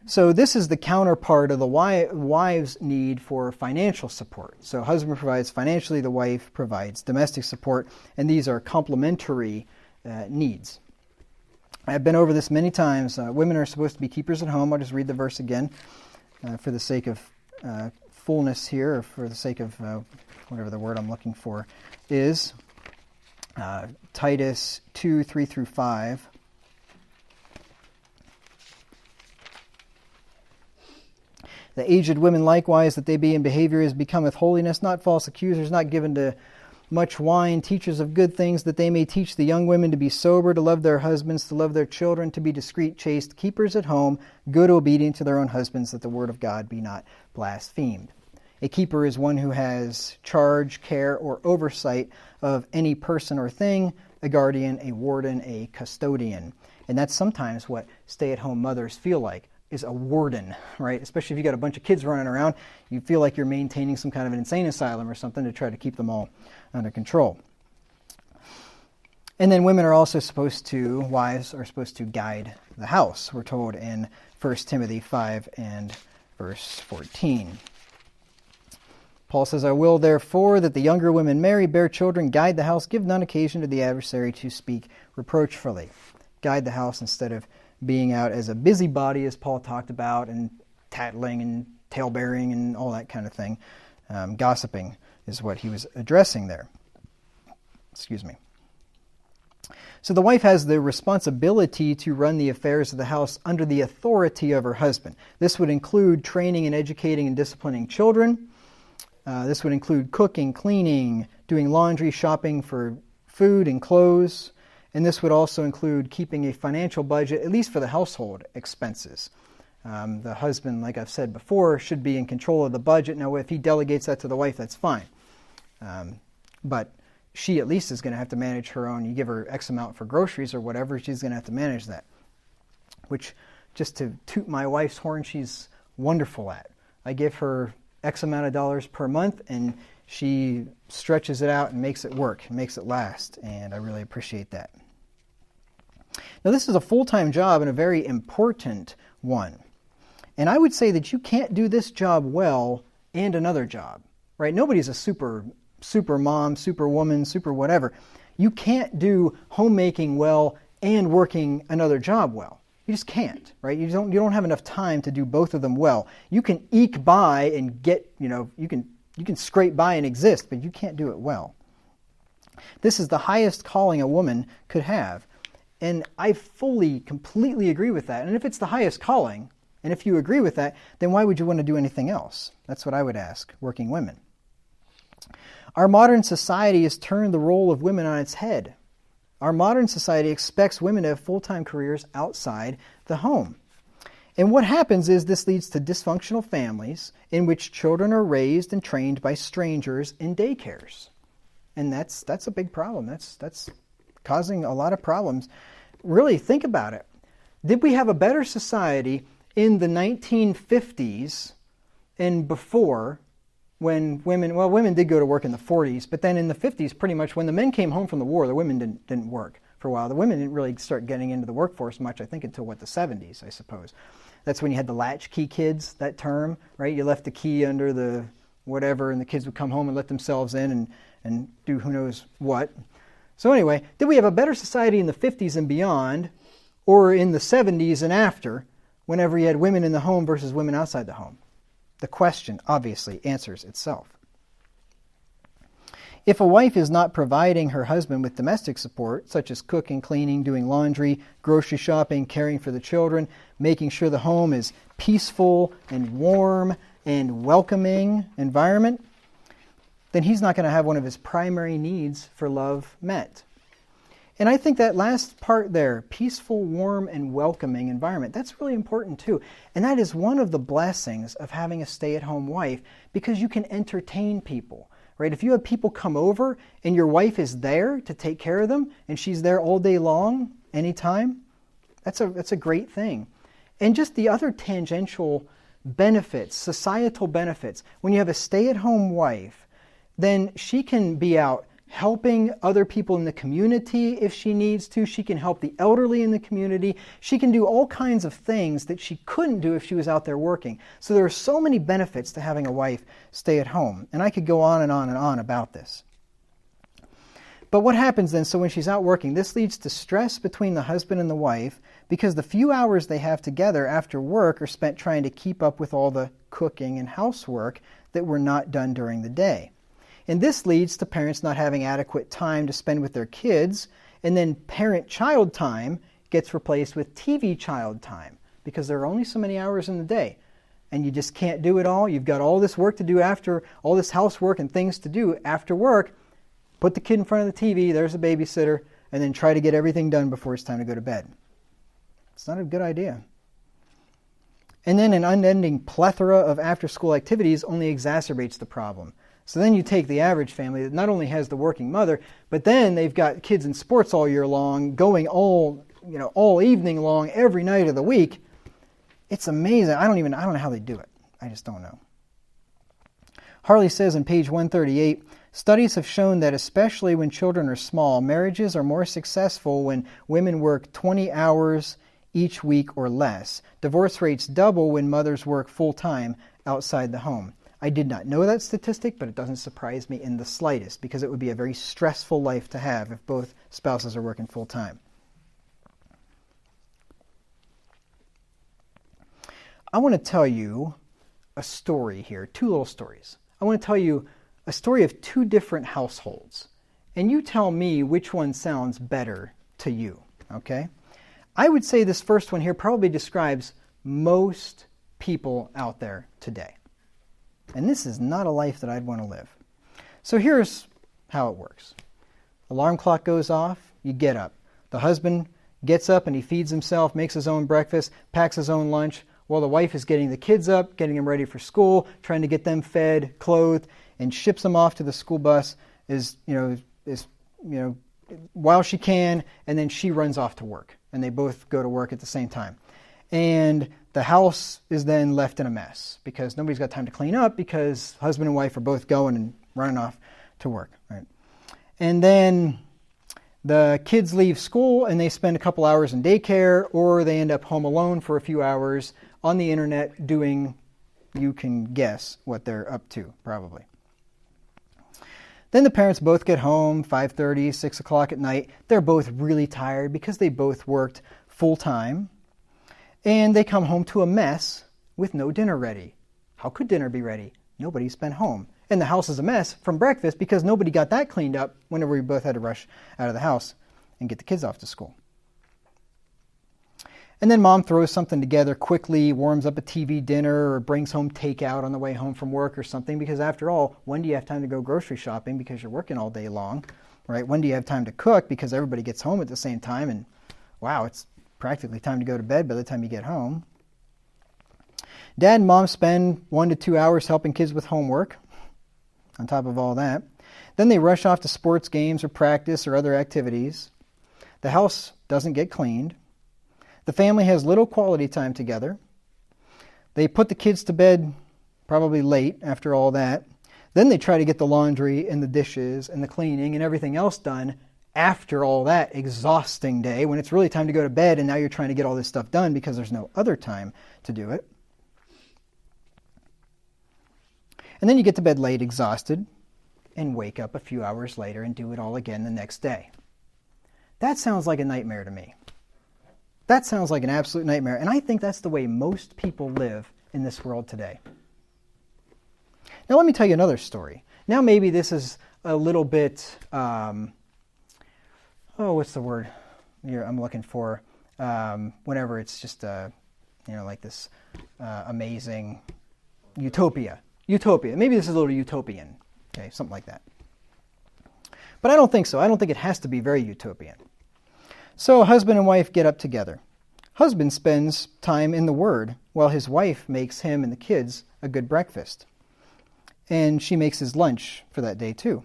So this is the counterpart of the wife's need for financial support. So husband provides financially, the wife provides domestic support, and these are complementary needs. I've been over this many times. Women are supposed to be keepers at home. I'll just read the verse again for the sake of fullness here, or for the sake of whatever the word I'm looking for is. Titus 2, 3 through 5. The aged women likewise, that they be in behavior as becometh holiness, not false accusers, not given to much wine, teachers of good things, that they may teach the young women to be sober, to love their husbands, to love their children, to be discreet, chaste, keepers at home, good, obedient to their own husbands, that the word of God be not blasphemed. A keeper is one who has charge, care, or oversight of any person or thing, a guardian, a warden, a custodian. And that's sometimes what stay-at-home mothers feel like, is a warden, right? Especially if you got a bunch of kids running around, you feel like you're maintaining some kind of an insane asylum or something to try to keep them all under control. And then wives are supposed to guide the house. We're told in 1 Timothy 5 and verse 14. Paul says, I will therefore that the younger women marry, bear children, guide the house, give none occasion to the adversary to speak reproachfully. Guide the house instead of being out as a busybody, as Paul talked about, and tattling and talebearing and all that kind of thing. Gossiping is what he was addressing there. Excuse me. So the wife has the responsibility to run the affairs of the house under the authority of her husband. This would include training and educating and disciplining children. This would include cooking, cleaning, doing laundry, shopping for food and clothes. And this would also include keeping a financial budget, at least for the household expenses. The husband, like I've said before, should be in control of the budget. Now, if he delegates that to the wife, that's fine. But she at least is going to have to manage her own. You give her X amount for groceries or whatever, she's going to have to manage that. Which, just to toot my wife's horn, she's wonderful at. I give her X amount of dollars per month, and she stretches it out and makes it work, and makes it last. And I really appreciate that. Now, this is a full-time job and a very important one. And I would say that you can't do this job well and another job, right? Nobody's a super mom, super woman, super whatever. You can't do homemaking well and working another job well. You just can't, right? You don't have enough time to do both of them well. You can eke by and get, you can scrape by and exist, but you can't do it well. This is the highest calling a woman could have. And I completely agree with that. And if it's the highest calling, and if you agree with that, then why would you want to do anything else? That's what I would ask working women. Our modern society has turned the role of women on its head. Our modern society expects women to have full-time careers outside the home. And what happens is this leads to dysfunctional families in which children are raised and trained by strangers in daycares. And that's a big problem. That's causing a lot of problems. Really, think about it. Did we have a better society in the 1950s and before when women did go to work in the 40s, but then in the 50s, pretty much when the men came home from the war, the women didn't work for a while. The women didn't really start getting into the workforce much, I think, until, the 70s, I suppose. That's when you had the latchkey kids, that term, right? You left the key under the whatever, and the kids would come home and let themselves in and do who knows what. So anyway, did we have a better society in the 50s and beyond, or in the 70s and after, whenever you had women in the home versus women outside the home? The question obviously answers itself. If a wife is not providing her husband with domestic support, such as cooking, cleaning, doing laundry, grocery shopping, caring for the children, making sure the home is peaceful and warm and welcoming environment, then he's not going to have one of his primary needs for love met. And I think that last part there, peaceful, warm, and welcoming environment, that's really important too. And that is one of the blessings of having a stay-at-home wife, because you can entertain people, right? If you have people come over and your wife is there to take care of them, and she's there all day long, anytime, that's a great thing. And just the other tangential benefits, societal benefits, when you have a stay-at-home wife, then she can be out helping other people in the community if she needs to. She can help the elderly in the community. She can do all kinds of things that she couldn't do if she was out there working. So there are so many benefits to having a wife stay at home. And I could go on and on and on about this. But what happens then, so when she's out working, this leads to stress between the husband and the wife, because the few hours they have together after work are spent trying to keep up with all the cooking and housework that were not done during the day. And this leads to parents not having adequate time to spend with their kids, and then parent-child time gets replaced with TV-child time, because there are only so many hours in the day, and you just can't do it all. You've got all this work to do after, all this housework and things to do after work. Put the kid in front of the TV, there's a babysitter, and then try to get everything done before it's time to go to bed. It's not a good idea. And then an unending plethora of after-school activities only exacerbates the problem. So then you take the average family that not only has the working mother, but then they've got kids in sports all year long, going all evening long, every night of the week. It's amazing. I don't know how they do it. I just don't know. Harley says on page 138, studies have shown that especially when children are small, marriages are more successful when women work 20 hours each week or less. Divorce rates double when mothers work full-time outside the home. I did not know that statistic, but it doesn't surprise me in the slightest, because it would be a very stressful life to have if both spouses are working full-time. I want to tell you a story here, two little stories. I want to tell you a story of two different households, and you tell me which one sounds better to you, okay? I would say this first one here probably describes most people out there today. And this is not a life that I'd want to live. So here's how it works. Alarm clock goes off, you get up. The husband gets up and he feeds himself, makes his own breakfast, packs his own lunch, while the wife is getting the kids up, getting them ready for school, trying to get them fed, clothed, and ships them off to the school bus while she can, and then she runs off to work. And they both go to work at the same time. And the house is then left in a mess because nobody's got time to clean up, because husband and wife are both going and running off to work. Right? And then the kids leave school and they spend a couple hours in daycare, or they end up home alone for a few hours on the internet doing, you can guess what they're up to, probably. Then the parents both get home, 5:30, 6 o'clock at night. They're both really tired because they both worked full-time. And they come home to a mess with no dinner ready. How could dinner be ready? Nobody's been home. And the house is a mess from breakfast because nobody got that cleaned up whenever we both had to rush out of the house and get the kids off to school. And then mom throws something together quickly, warms up a TV dinner, or brings home takeout on the way home from work or something, because after all, when do you have time to go grocery shopping because you're working all day long, right? When do you have time to cook because everybody gets home at the same time, and wow, it's practically time to go to bed by the time you get home. Dad and mom spend 1 to 2 hours helping kids with homework on top of all that. Then they rush off to sports games or practice or other activities. The house doesn't get cleaned. The family has little quality time together. They put the kids to bed probably late after all that. Then they try to get the laundry and the dishes and the cleaning and everything else done after all that exhausting day when it's really time to go to bed, and now you're trying to get all this stuff done because there's no other time to do it. And then you get to bed late, exhausted, and wake up a few hours later and do it all again the next day. That sounds like a nightmare to me. That sounds like an absolute nightmare, and I think that's the way most people live in this world today. Now let me tell you another story. Now maybe this is a little bit, what's the word I'm looking for? Whenever it's just, like this amazing utopia. Utopia. Maybe this is a little utopian. Okay, something like that. But I don't think so. I don't think it has to be very utopian. So husband and wife get up together. Husband spends time in the Word while his wife makes him and the kids a good breakfast. And she makes his lunch for that day too.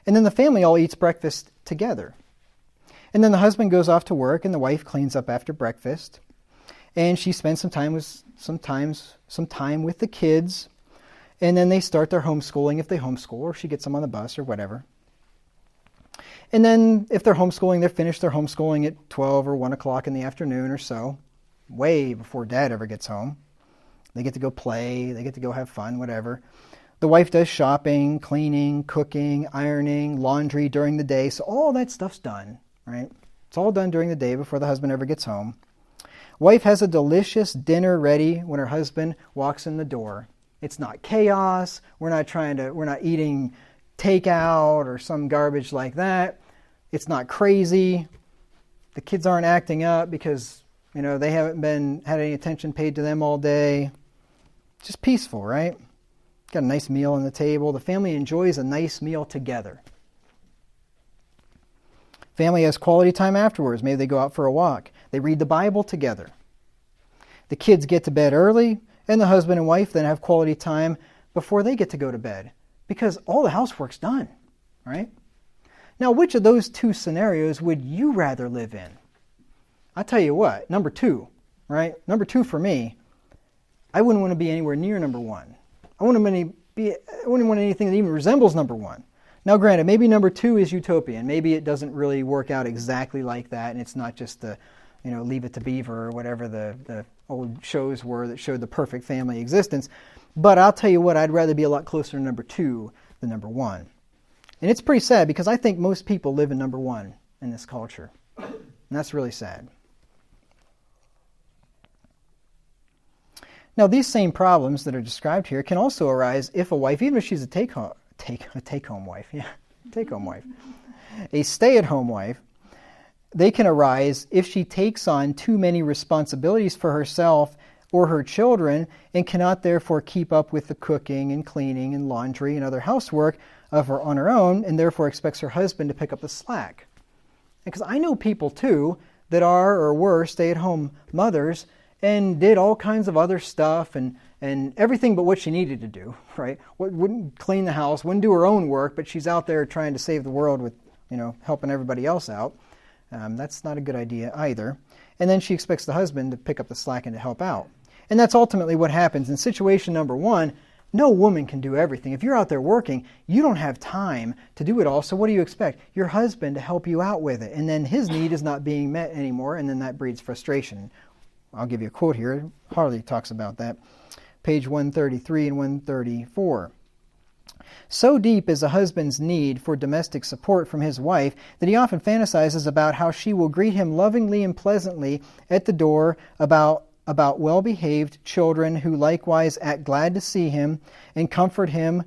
And then the family all eats breakfast together. And then the husband goes off to work and the wife cleans up after breakfast. And she spends some time with the kids. And then they start their homeschooling if they homeschool, or she gets them on the bus or whatever. And then if they're homeschooling, they're finished their homeschooling at 12 or 1 o'clock in the afternoon or so, way before Dad ever gets home. They get to go play, they get to go have fun, whatever. The wife does shopping, cleaning, cooking, ironing, laundry during the day. So all that stuff's done, right? It's all done during the day before the husband ever gets home. Wife has a delicious dinner ready when her husband walks in the door. It's not chaos. We're not eating takeout or some garbage like that. It's not crazy. The kids aren't acting up because, they haven't had any attention paid to them all day. Just peaceful, right? Got a nice meal on the table. The family enjoys a nice meal together. Family has quality time afterwards. Maybe they go out for a walk. They read the Bible together. The kids get to bed early, and the husband and wife then have quality time before they get to go to bed, because all the housework's done, right? Now, which of those two scenarios would you rather live in? I'll tell you what, number 2, right? Number 2 for me, I wouldn't want to be anywhere near number 1. I wouldn't want anything that even resembles number 1. Now, granted, maybe number 2 is utopian. Maybe it doesn't really work out exactly like that, and it's not just the, Leave It to Beaver or whatever the old shows were that showed the perfect family existence. But I'll tell you what, I'd rather be a lot closer to number 2 than number 1. And it's pretty sad because I think most people live in number 1 in this culture. And that's really sad. Now, these same problems that are described here can also arise if a wife, even if she's a take-home wife, a stay-at-home wife, they can arise if she takes on too many responsibilities for herself or her children and cannot therefore keep up with the cooking and cleaning and laundry and other housework on her own, and therefore expects her husband to pick up the slack. Because I know people too that are or were stay-at-home mothers and did all kinds of other stuff and everything but what she needed to do, right? Wouldn't clean the house, wouldn't do her own work, but she's out there trying to save the world with, helping everybody else out. That's not a good idea either. And then she expects the husband to pick up the slack and to help out. And that's ultimately what happens. In situation number 1, no woman can do everything. If you're out there working, you don't have time to do it all. So what do you expect? Your husband to help you out with it. And then his need is not being met anymore, and then that breeds frustration. I'll give you a quote here. Harley talks about that. Page 133 and 134. So deep is a husband's need for domestic support from his wife that he often fantasizes about how she will greet him lovingly and pleasantly at the door, about well-behaved children who likewise act glad to see him and comfort him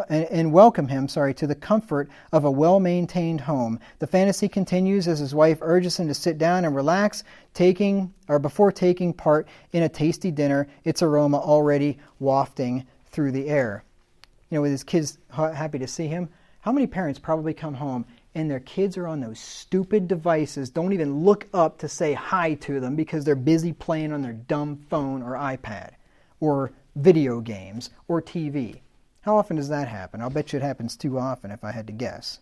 and welcome him to the comfort of a well-maintained home. The fantasy continues as his wife urges him to sit down and relax, before taking part in a tasty dinner, its aroma already wafting through the air. With his kids happy to see him, how many parents probably come home and their kids are on those stupid devices, don't even look up to say hi to them because they're busy playing on their dumb phone or iPad or video games or TV? How often does that happen? I'll bet you it happens too often if I had to guess.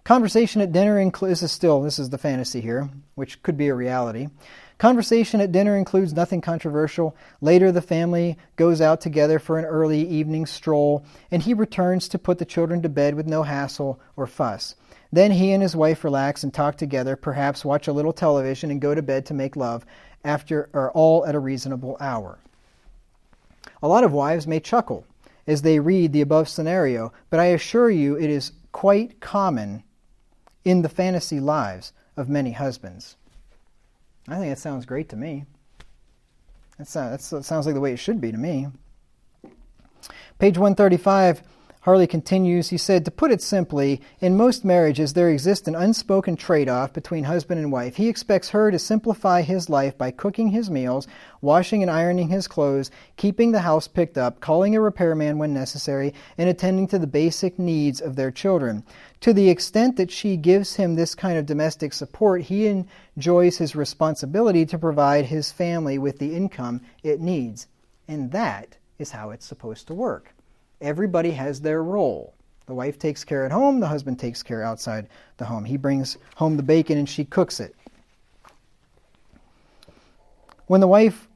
Conversation at dinner this is the fantasy here, which could be a reality. Conversation at dinner includes nothing controversial. Later, the family goes out together for an early evening stroll, and he returns to put the children to bed with no hassle or fuss. Then he and his wife relax and talk together, perhaps watch a little television and go to bed to make love, all at a reasonable hour. A lot of wives may chuckle as they read the above scenario, but I assure you it is quite common in the fantasy lives of many husbands. I think that sounds great to me. That sounds like the way it should be to me. Page 135, Harley continues, he said, to put it simply, in most marriages there exists an unspoken trade-off between husband and wife. He expects her to simplify his life by cooking his meals, washing and ironing his clothes, keeping the house picked up, calling a repairman when necessary, and attending to the basic needs of their children. To the extent that she gives him this kind of domestic support, he enjoys his responsibility to provide his family with the income it needs. And that is how it's supposed to work. Everybody has their role. The wife takes care at home, the husband takes care outside the home. He brings home the bacon and she cooks it. When the wife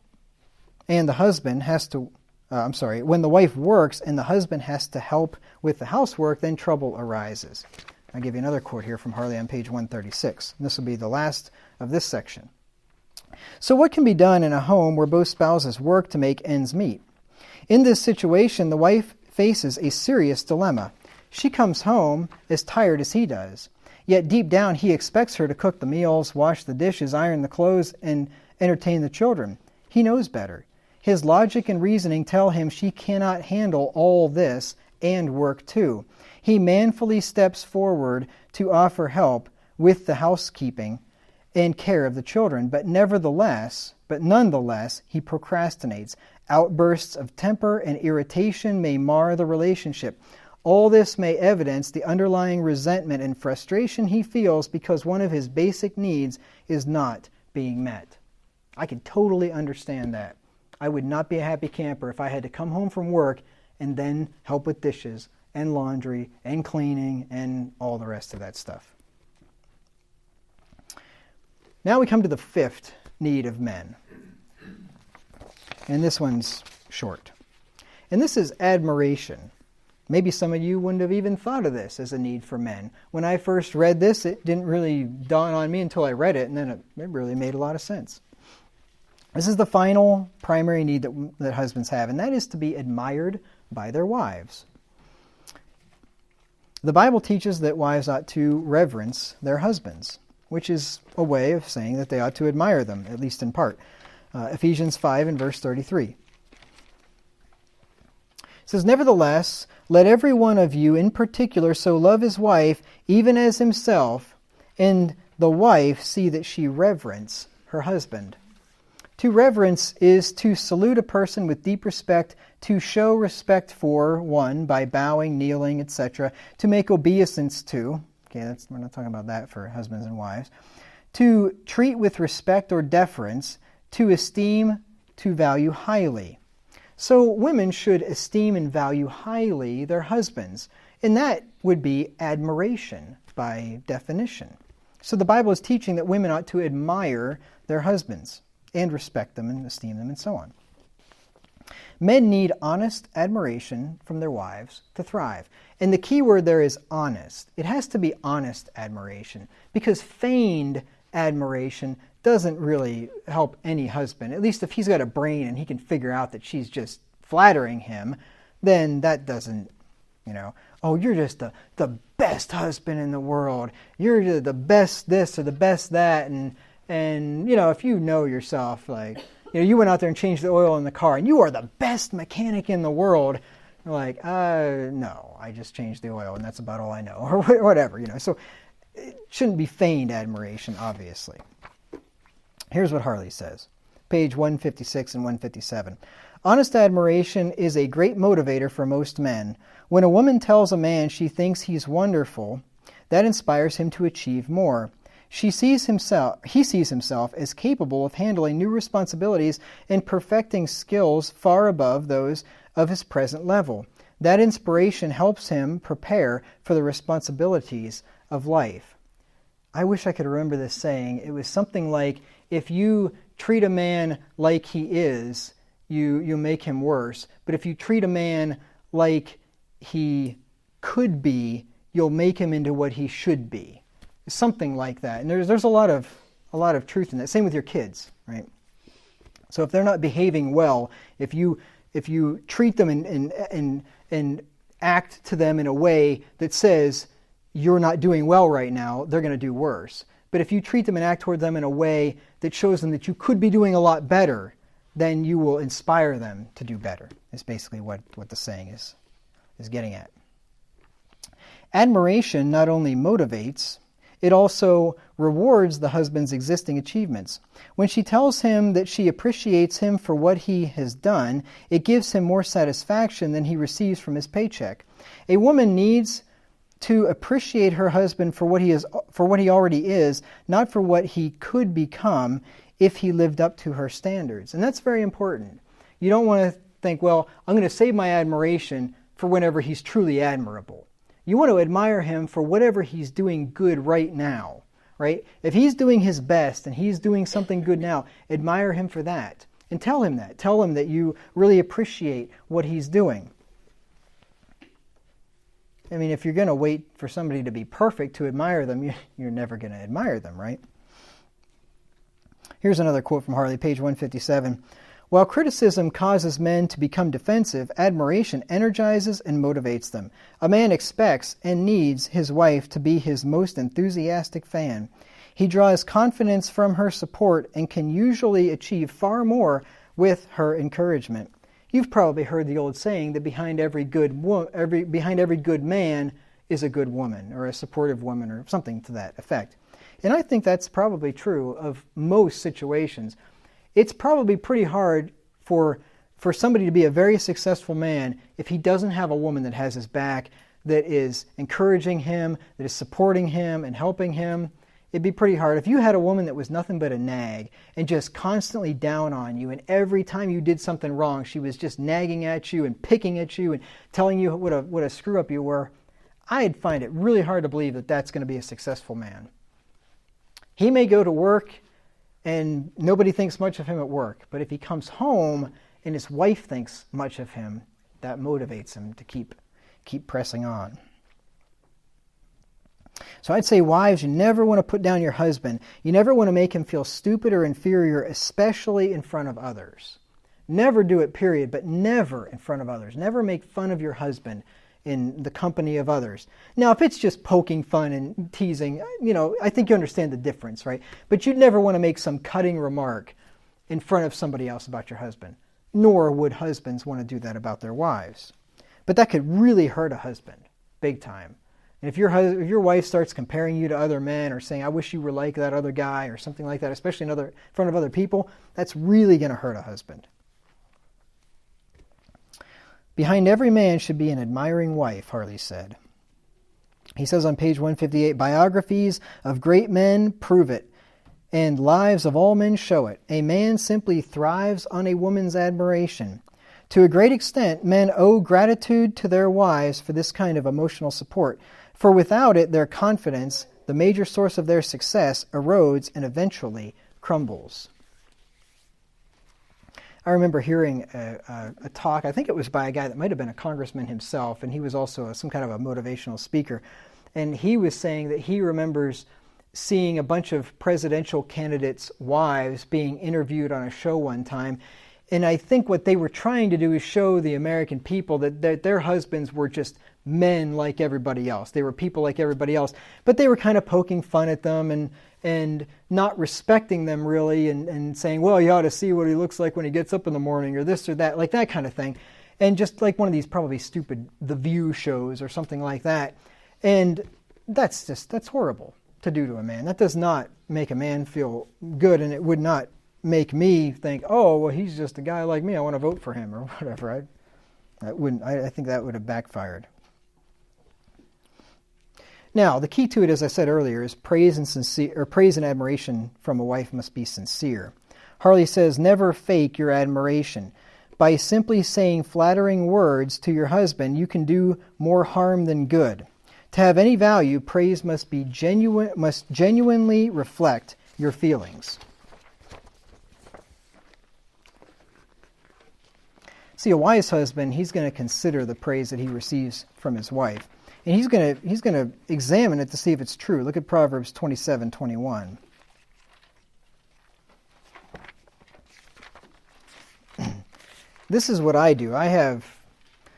and the husband when the wife works and the husband has to help with the housework, then trouble arises. I'll give you another quote here from Harley on page 136. This will be the last of this section. So what can be done in a home where both spouses work to make ends meet? In this situation, the wife faces a serious dilemma. She comes home as tired as he does. Yet deep down, he expects her to cook the meals, wash the dishes, iron the clothes, and entertain the children. He knows better. His logic and reasoning tell him she cannot handle all this and work too. He manfully steps forward to offer help with the housekeeping and care of the children, but nonetheless, he procrastinates. Outbursts of temper and irritation may mar the relationship. All this may evidence the underlying resentment and frustration he feels because one of his basic needs is not being met. I can totally understand that. I would not be a happy camper if I had to come home from work and then help with dishes and laundry and cleaning and all the rest of that stuff. Now we come to the fifth need of men. And this one's short. And this is admiration. Maybe some of you wouldn't have even thought of this as a need for men. When I first read this, it didn't really dawn on me until I read it, and then it really made a lot of sense. This is the final primary need that husbands have, and that is to be admired by their wives. The Bible teaches that wives ought to reverence their husbands, which is a way of saying that they ought to admire them, at least in part. Ephesians 5 and verse 33. It says, nevertheless, let every one of you in particular so love his wife, even as himself, and the wife see that she reverence her husband. To reverence is to salute a person with deep respect, to show respect for one by bowing, kneeling, etc., to make obeisance to. Okay, we're not talking about that for husbands and wives. To treat with respect or deference, to esteem, to value highly. So women should esteem and value highly their husbands, and that would be admiration by definition. So the Bible is teaching that women ought to admire their husbands and respect them and esteem them and so on. Men need honest admiration from their wives to thrive. And the key word there is honest. It has to be honest admiration, because feigned admiration doesn't really help any husband. At least if he's got a brain and he can figure out that she's just flattering him, then that doesn't, oh, you're just the best husband in the world. You're the best this or the best that. And if you know yourself, you went out there and changed the oil in the car and you are the best mechanic in the world. You're like, no, I just changed the oil and that's about all I know, or whatever, So it shouldn't be feigned admiration, obviously. Here's what Harley says, page 156 and 157. Honest admiration is a great motivator for most men. When a woman tells a man she thinks he's wonderful, that inspires him to achieve more. He sees himself as capable of handling new responsibilities and perfecting skills far above those of his present level. That inspiration helps him prepare for the responsibilities of life. I wish I could remember this saying. It was something like, if you treat a man like he is, you make him worse. But if you treat a man like he could be, you'll make him into what he should be. Something like that. And there's a lot of truth in that. Same with your kids, right? So if they're not behaving well, if you treat them and act to them in a way that says you're not doing well right now, they're going to do worse. But if you treat them and act toward them in a way that shows them that you could be doing a lot better, then you will inspire them to do better, is basically what the saying is getting at. Admiration not only motivates, it also rewards the husband's existing achievements. When she tells him that she appreciates him for what he has done, it gives him more satisfaction than he receives from his paycheck. A woman needs to appreciate her husband for what he already is, not for what he could become if he lived up to her standards. And that's very important. You don't want to think, well, I'm going to save my admiration for whenever he's truly admirable. You want to admire him for whatever he's doing good right now, right? If he's doing his best and he's doing something good now, admire him for that. And tell him that. Tell him that you really appreciate what he's doing. I mean, if you're going to wait for somebody to be perfect to admire them, you're never going to admire them, right? Here's another quote from Harley, page 157. While criticism causes men to become defensive, admiration energizes and motivates them. A man expects and needs his wife to be his most enthusiastic fan. He draws confidence from her support and can usually achieve far more with her encouragement. You've probably heard the old saying that behind every good man is a good woman, or a supportive woman, or something to that effect. And I think that's probably true of most situations. It's probably pretty hard for somebody to be a very successful man if he doesn't have a woman that has his back, that is encouraging him, that is supporting him and helping him. It'd be pretty hard. If you had a woman that was nothing but a nag and just constantly down on you, and every time you did something wrong, she was just nagging at you and picking at you and telling you what a screw-up you were, I'd find it really hard to believe that that's going to be a successful man. He may go to work and nobody thinks much of him at work, but if he comes home and his wife thinks much of him, that motivates him to keep pressing on. So I'd say, wives, you never want to put down your husband. You never want to make him feel stupid or inferior, especially in front of others. Never do it, period, but never in front of others. Never make fun of your husband in the company of others. Now, if it's just poking fun and teasing, I think you understand the difference, right? But you'd never want to make some cutting remark in front of somebody else about your husband. Nor would husbands want to do that about their wives. But that could really hurt a husband, big time. And if your wife starts comparing you to other men or saying, I wish you were like that other guy or something like that, especially in front of other people, that's really going to hurt a husband. Behind every man should be an admiring wife, Harley said. He says on page 158, biographies of great men prove it, and lives of all men show it. A man simply thrives on a woman's admiration. To a great extent, men owe gratitude to their wives for this kind of emotional support. For without it, their confidence, the major source of their success, erodes and eventually crumbles. I remember hearing a talk, I think it was by a guy that might have been a congressman himself, and he was also some kind of a motivational speaker. And he was saying that he remembers seeing a bunch of presidential candidates' wives being interviewed on a show one time. And I think what they were trying to do is show the American people that their husbands were just men like everybody else. They were people like everybody else. But they were kind of poking fun at them and not respecting them really and saying, well, you ought to see what he looks like when he gets up in the morning or this or that, like that kind of thing. And just like one of these probably stupid The View shows or something like that. And that's horrible to do to a man. That does not make a man feel good, and it would not make me think, oh, well, he's just a guy like me, I want to vote for him or whatever. I think that would have backfired. Now, the key to it, as I said earlier, is praise and admiration from a wife must be sincere. Harley says, never fake your admiration. By simply saying flattering words to your husband, you can do more harm than good. To have any value, praise must genuinely reflect your feelings. See, a wise husband, he's going to consider the praise that he receives from his wife. And he's going to examine it to see if it's true. Look at Proverbs 27:21. This is what I do.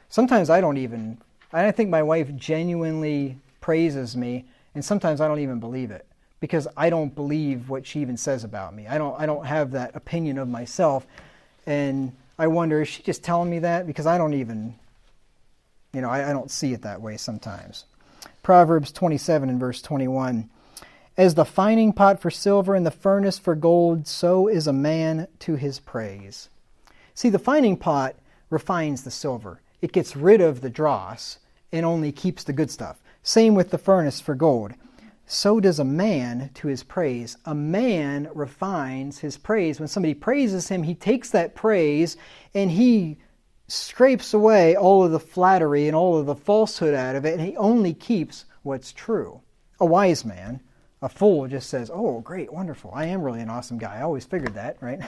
Sometimes I think my wife genuinely praises me, and sometimes I don't even believe it, because I don't believe what she even says about me. I don't have that opinion of myself, and I wonder, is she just telling me that? Because I don't even, I don't see it that way sometimes. Proverbs 27 and verse 21. As the fining pot for silver and the furnace for gold, so is a man to his praise. See, the fining pot refines the silver. It gets rid of the dross and only keeps the good stuff. Same with the furnace for gold. So does a man to his praise. A man refines his praise. When somebody praises him, he takes that praise and he scrapes away all of the flattery and all of the falsehood out of it, and he only keeps what's true. A wise man, a fool, just says, oh, great, wonderful, I am really an awesome guy. I always figured that, right?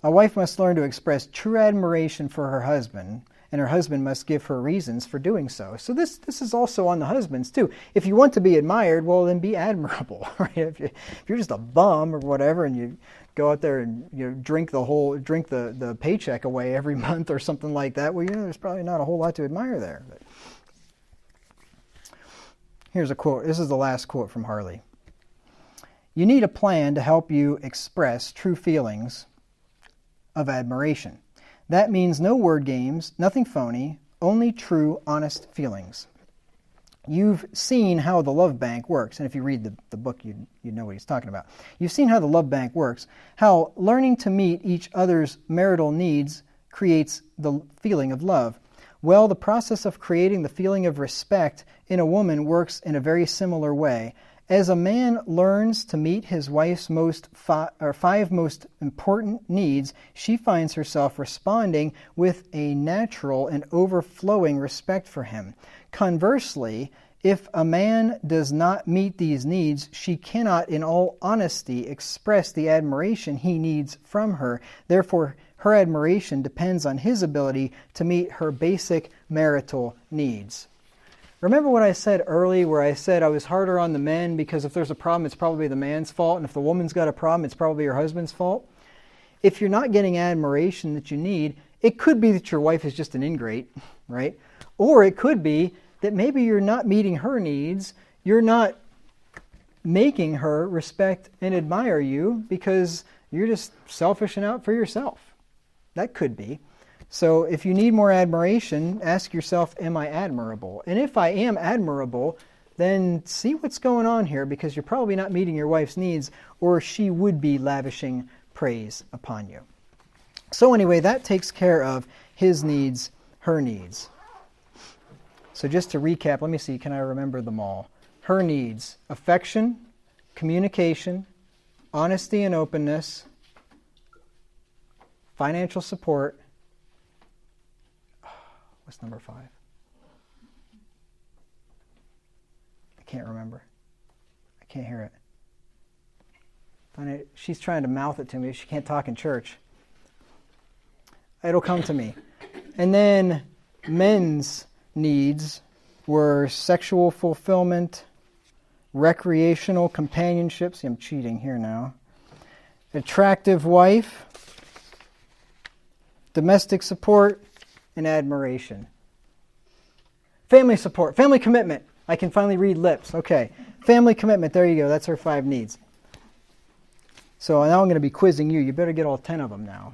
A wife must learn to express true admiration for her husband, and her husband must give her reasons for doing so. So this is also on the husbands too. If you want to be admired, well, then be admirable. Right? If you're just a bum or whatever, and you go out there and drink the paycheck away every month or something like that, well, there's probably not a whole lot to admire there. But here's a quote. This is the last quote from Harley. You need a plan to help you express true feelings of admiration. That means no word games, nothing phony, only true, honest feelings. You've seen how the love bank works, and if you read the book, you know what he's talking about. You've seen how the love bank works, how learning to meet each other's marital needs creates the feeling of love. Well, the process of creating the feeling of respect in a woman works in a very similar way. As a man learns to meet his wife's five most important needs, she finds herself responding with a natural and overflowing respect for him. Conversely, if a man does not meet these needs, she cannot, in all honesty, express the admiration he needs from her. Therefore, her admiration depends on his ability to meet her basic marital needs. Remember what I said early, where I said I was harder on the men because if there's a problem, it's probably the man's fault, and if the woman's got a problem, it's probably your husband's fault? If you're not getting admiration that you need, it could be that your wife is just an ingrate, right? Or it could be that maybe you're not meeting her needs, you're not making her respect and admire you because you're just selfish and out for yourself. That could be. So if you need more admiration, ask yourself, am I admirable? And if I am admirable, then see what's going on here, because you're probably not meeting your wife's needs, or she would be lavishing praise upon you. So anyway, that takes care of his needs, her needs. So just to recap, let me see, can I remember them all? Her needs: affection, communication, honesty and openness, financial support. What's number 5? I can't remember. I can't hear it. She's trying to mouth it to me. She can't talk in church. It'll come to me. And then men's needs were sexual fulfillment, recreational companionship. See, I'm cheating here now. Attractive wife, domestic support, and admiration. Family support, family commitment. I can finally read lips. Okay. Family commitment, there you go. That's her 5 needs. So now I'm going to be quizzing you. You better get all 10 of them now.